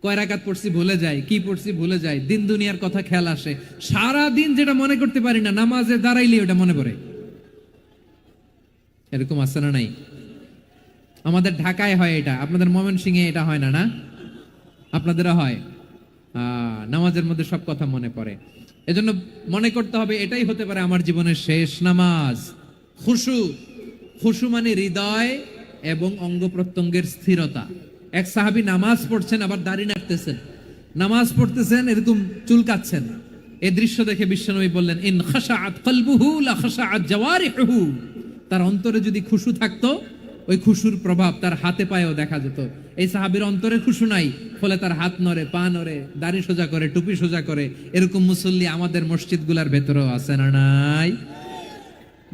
কয় রাকাত পড়ছি ভুলে যাই, কি পড়ছি ভুলে যাই, দিন দুনিয়ার কথা খেয়াল আসে, সারা দিন যেটা মনে করতে পারি না নামাজে দাঁড়াইলে ওটা মনে পড়ে। এরকম আছে না নাই? আমাদের ঢাকায় হয় এটা, আপনাদের ময়মনসিংহে এটা হয় না? না আপনাদেরও হয়? নামাজের মধ্যে সব কথা মনে পড়ে। এজন্য মনে করতে হবে এটাই হতে পারে আমার জীবনের শেষ নামাজ। খুশু, খুশু মানে হৃদয় এবং অঙ্গ প্রত্যঙ্গের স্থিরতা। এক সাহাবী নামাজ পড়ছেন আবার দাড়ি নাড়তেছেন, নামাজ পড়তেছেন এরকম চুলকাচ্ছেন। এই দৃশ্য দেখে বিশ্বনবী বললেন, ইন খাশাআত কলবুহু লা খাশাআত জাওয়ারিহুহু। তার অন্তরে যদি খুশু থাকতো, ওই খুশুর প্রভাব তার হাতে পায়েও দেখা যেত। এই সাহাবীর অন্তরে খুশু নাই, ফলে তার হাত নড়ে, পা নড়ে, দাড়ি সোজা করে, টুপি সোজা করে। এরকম মুসল্লি আমাদের মসজিদগুলার ভেতরেও আছে না নাই?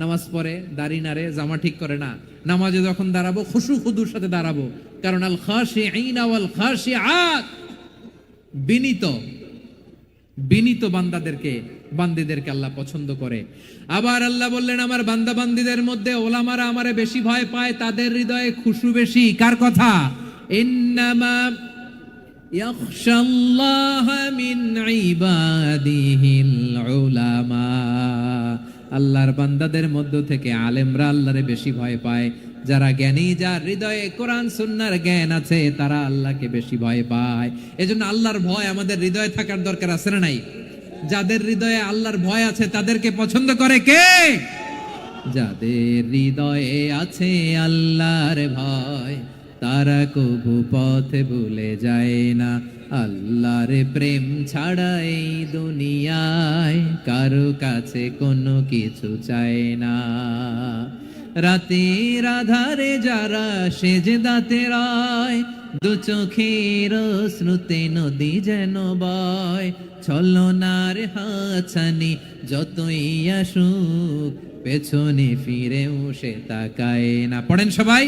নামাজ পড়ে, দাড়ি নাড়ে, জামা ঠিক করে না। নামাজে যখন দাঁড়াবো খুশু খুদুর সাথে দাঁড়াবো, কারণ আল খাশিঈনা ওয়াল খাশিআত, বিনীত, বিনীত বান্দিদেরকে আল্লাহ পছন্দ করে। আবার আল্লাহ বললেন, আমার বান্দা বান্দীদের মধ্যে ওলামারা আমারে বেশি ভয় পায়, তাদের হৃদয়ে খুশু বেশি। কার কথা? ইন্নামা ইয়াখশাল্লাহা মিন ইবাদিহিল উলামা। আল্লাহর বান্দাদের মধ্য থেকে আলেমরা আল্লাহরে বেশি ভয় পায়। যারা জ্ঞানী, যার হৃদয়ে কোরআন সুন্নাহর জ্ঞান আছে, তারা আল্লাহকে বেশি ভয় পায়। এজন্য আল্লাহর ভয় আমাদের হৃদয়ে থাকার দরকার আছে না নাই? যাদের হৃদয়ে আল্লাহর ভয় আছে তাদেরকে পছন্দ করে কে? যাদের হৃদয়ে আছে আল্লাহর ভয়, তারা কবু পথে ভুলে যায় না। আল্লাহর প্রেম ছাড়া এই দুনিয়ায় কারো কাছে কোনো কিছু চায় না। রাতের আধারে যারা সেজদাতে রায়, দু চোখের শ্রুতে নদী যেন বয়, ছলনার হাতছানি যতই আসুক পেছনে ফিরেও সে তাকায় না। পড়েন সবাই।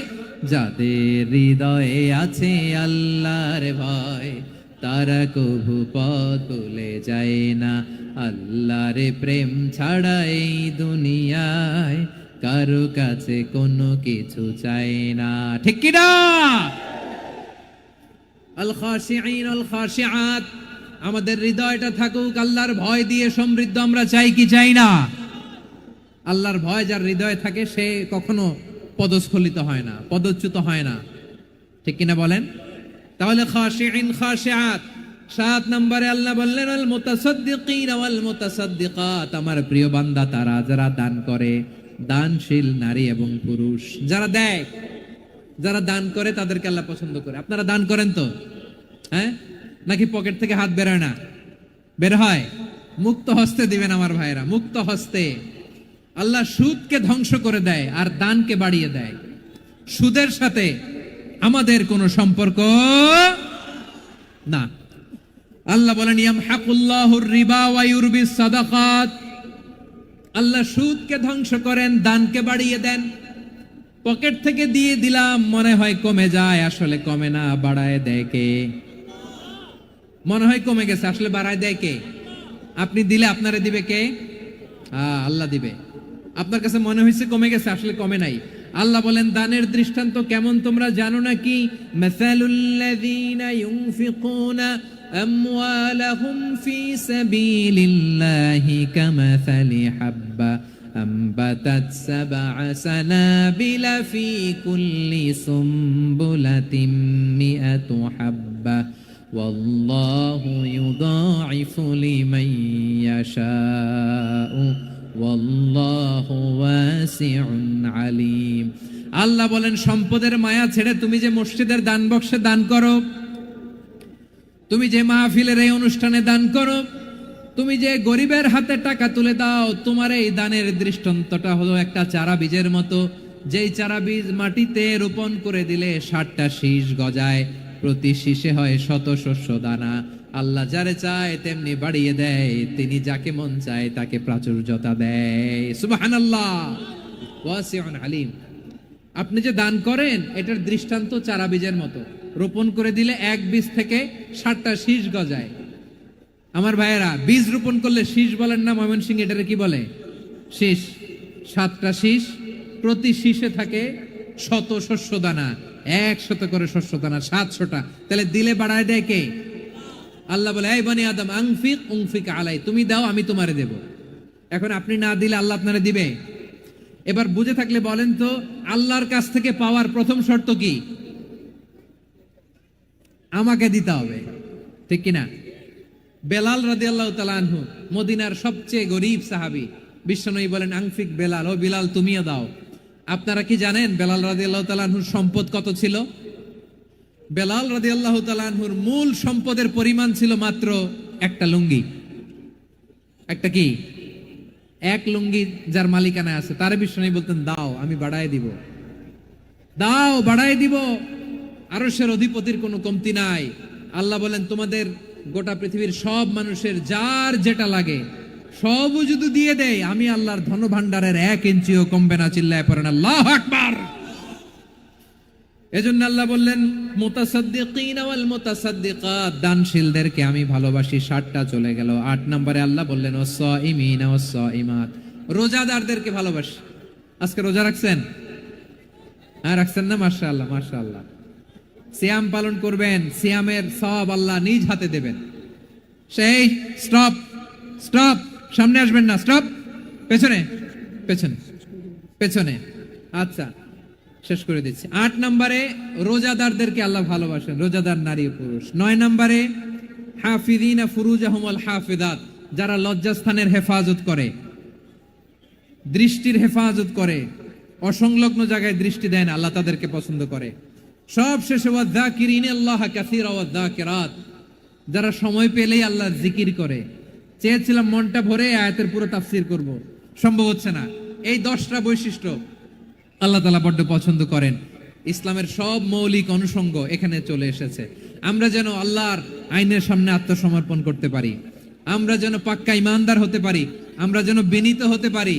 যাদের হৃদয়ে আছে আল্লাহর ভয়, তারা কভু পথ ভুলে যায় না। আল্লাহর প্রেম ছাড়া এই দুনিয়ায় কারো কাছে কোনো কিছু চায় না। ঠিক কি না? আল খাশিঈন আল খাশিআত, আমাদের হৃদয়টা থাকুক আল্লাহর ভয় দিয়ে সমৃদ্ধ। আমরা চাই কি চাই না? আল্লাহর ভয় যার হৃদয়ে থাকে সে কখনো পদস্খলিত হয় না, পদচ্যুত হয় না। ঠিক কিনা বলেন? তাহলে খাশিঈন খাশিআত। 7 নম্বরে আল্লাহ বললেন আল মুতাসাদ্দিকিন ওয়াল মুতাসাদ্দিকাত, আমার প্রিয় বান্দা তারা যারা দান করে, দানশীল নারী এবং পুরুষ যারা দেয়, যারা দান করে তাদেরকে আল্লাহ পছন্দ করে। আপনারা দান করেন তো? হ্যাঁ, নাকি পকেট থেকে হাত বেরোয় না? বের হয়। মুক্ত হস্তে দিবেন আমার ভাইরা, মুক্ত হস্তে। আল্লাহ সুদকে ধ্বংস করে দেয় আর দানকে বাড়িয়ে দেয়। সুদের সাথে আমাদের কোনো সম্পর্ক না। আল্লাহ বলেন ইয়ামহাকুল্লাহুর রিবা ওয়া ইউরবিস সাদাকাত, আল্লাহ সুদকে ধ্বংস করেন, দানকে বাড়িয়ে দেন। পকেট থেকে দিয়ে দিলাম মনে হয় কমে যায়, আসলে কমে না, বাড়ায় দেয় কে? মনে হয় কমে গেছে, আসলে বাড়ায় দেয় কে? আপনি দিলে আপনারে দিবে কে? আল্লাহ দিবে। আপনার কাছে মনে হয়েছে কমে গেছে, আসলে কমে নাই। আল্লাহ বলেন দানের দৃষ্টান্ত কেমন তোমরা জানো নাকি? মাসালুল্লাযীনা ইউনফিকুনা আমওয়ালাহুম ফি সাবিলিল্লাহি কামাসালি হাব্বা أنبتت 7 سنابل في كل سنبلة 100 حبة والله يضاعف لمن يشاء والله واسع عليم। আল্লাহ বলেন সম্পদের মায়া ছেড়ে তুমি যে মসজিদের দান বক্সে দান করো, তুমি যে মাহফিলের এই অনুষ্ঠানে দান করো, তুমি যে গরিবের হাতে টাকা তুলে দাও, তোমার এই দানের দৃষ্টান্তটা হলো একটা চারা বীজের মতো। যেই চারা বীজ মাটিতে রোপণ করে দিলে 60টা শীষ গজায়, প্রতি শীষে হয় 100 শস্য দানা। আল্লাহ যারে চায় তেমনি বাড়িয়ে দেয়, তিনি যাকে মন চায় তাকে প্রাচুর্যতা দেয়। সুবহানাল্লাহ, ওয়াসিউন আলিম। আপনি যে দান করেন এটার দৃষ্টান্ত চারা বীজের মতো, রোপণ করে দিলে এক বীজ থেকে 60টা শীষ গজায়। আমার ভাইয়েরা, বীজ রোপণ করলে শীষ বলেন না ময়মনসিংহ, এটারে কি বলে? শীষ। 7টা শীষ, প্রতি শীষে থাকে 100 শস্য দানা, 100 করে শস্য দানা, 700টা। তাহলে দিলে বাড়ায় দেয় কে? আল্লাহ বলে এই বনি আদম আনফিক উনফিক আলাই, তুমি দাও আমি তোমারে দেব। এখন আপনি না দিলে আল্লাহ আপনারে দিবে? এবার বুঝে থাকলে বলেন তো, আল্লাহর কাছ থেকে পাওয়ার প্রথম শর্ত কি? আমাকে দিতে হবে। ঠিক কিনা? বেলাল রাদিয়াল্লাহু তাআলা আনহু, মদিনার সবচেয়ে গরীব সাহাবী, বিশ্বনবী বলেন আনফিক বেলাল, ও বেলাল তুমিও দাও। আপনারা কি জানেন বেলাল রাদিয়াল্লাহু তাআলা আনহুর সম্পদ কত ছিল? বেলাল রাদিয়াল্লাহু তাআলা আনহুর মূল সম্পদের পরিমাণ ছিল মাত্র একটা লুঙ্গি। একটা কি? এক লুঙ্গি যার মালিকানায় আছে, তারে বিশ্বনবী বলতেন দাও আমি বাড়ায় দিব, দাও বাড়ায় দিব। আরশের অধিপতির কোনো কমতি নাই। আল্লাহ বলেন তোমাদের গোটা পৃথিবীর সব মানুষের যার যেটা লাগে সবও যদি দিয়ে দেয়, আমি আল্লাহর ধন ভান্ডারের 1 ইঞ্চিও কমবে না। চিল্লায় পড়েন আল্লাহু আকবার। এজন্য আল্লাহ বললেন মুতাসাদ্দিকিন ওয়াল মুতাসাদ্দিকাত, দানশীলদেরকে আমি ভালোবাসি। 60টা চলে গেল। 8 নম্বরে আল্লাহ বললেন ওয়াস-সাইমিন ওয়াস-সাইমাত, রোজাদারদেরকে ভালোবাসি। আজকে রোজা রাখছেন? হ্যাঁ রাখছেন না? মাশাআল্লাহ মাশাআল্লাহ। সিয়াম পালন করবেন, সিয়ামের সওয়াব আল্লাহ নিজ হাতে দেবেন। সেই স্টপ স্টপ, সামনে আসবেন না, স্টপ, পেছনে পেছনে পেছনে। আচ্ছা শেষ করে দিচ্ছি। 8 নম্বরে রোজাদারদেরকে আল্লাহ ভালোবাসেন, রোজাদার নারী পুরুষ। 9 নম্বরে হাফিযিনা ফুরুজাহুম ওয়াল হাফিযাত, যারা লজ্জাস্থানের হেফাজত করে, দৃষ্টির হেফাজত করে, অসংলগ্ন জায়গায় দৃষ্টি দেন, আল্লাহ তাদেরকে পছন্দ করে। সব শেষে ওয়াযাকিরিনাল্লাহা কাসীরা ওয়াযাকিরাত, যারা সময় পেলেই আল্লাহর জিকির করে। চেয়েছিলাম মনটা ভরে আয়াতের পুরো তাফসীর করব, সম্ভব হচ্ছে না। এই 10টা বৈশিষ্ট্য আল্লাহ তাআলা বড্ড পছন্দ করেন। ইসলামের সব মৌলিক অনুষঙ্গ এখানে চলে এসেছে। আমরা যেন আল্লাহর আইনের সামনে আত্মসমর্পণ করতে পারি, আমরা যেন পাক্কা ইমানদার হতে পারি, আমরা যেন বিনীত হতে পারি,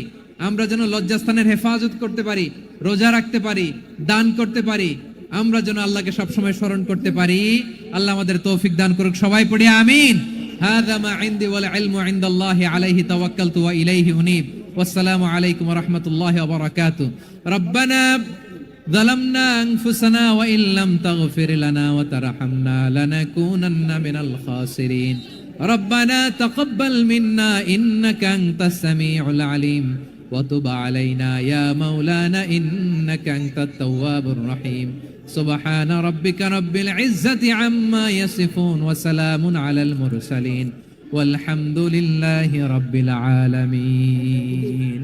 আমরা যেন লজ্জাস্থানের হেফাজত করতে পারি, রোজা রাখতে পারি, দান করতে পারি, আমরা যেন আল্লাহকে সবসময় স্মরণ করতে পারি। আল্লাহ আমাদের তৌফিক দান করুক। সবাই পড়ি আমিন। হাযা মা ইনদি ওয়াল ইলমু ইনদাল্লাহি আলাইহি তাওয়াক্কালতু ওয়া ইলাইহি উনীব। ওয়াসসালামু আলাইকুম ওয়া রাহমাতুল্লাহি ওয়া বারাকাতুহু। রব্বানা ظلمنا أنفسنا وإن لم تغفر لنا وترحمنا لنكونن من الخاسرين ربنا تقبل منا إنك أنت السميع العليم وتب علينا يا مولانا إنك أنت التواب الرحيم سبحان ربك رب العزة عما يصفون وسلام على المرسلين والحمد لله رب العالمين।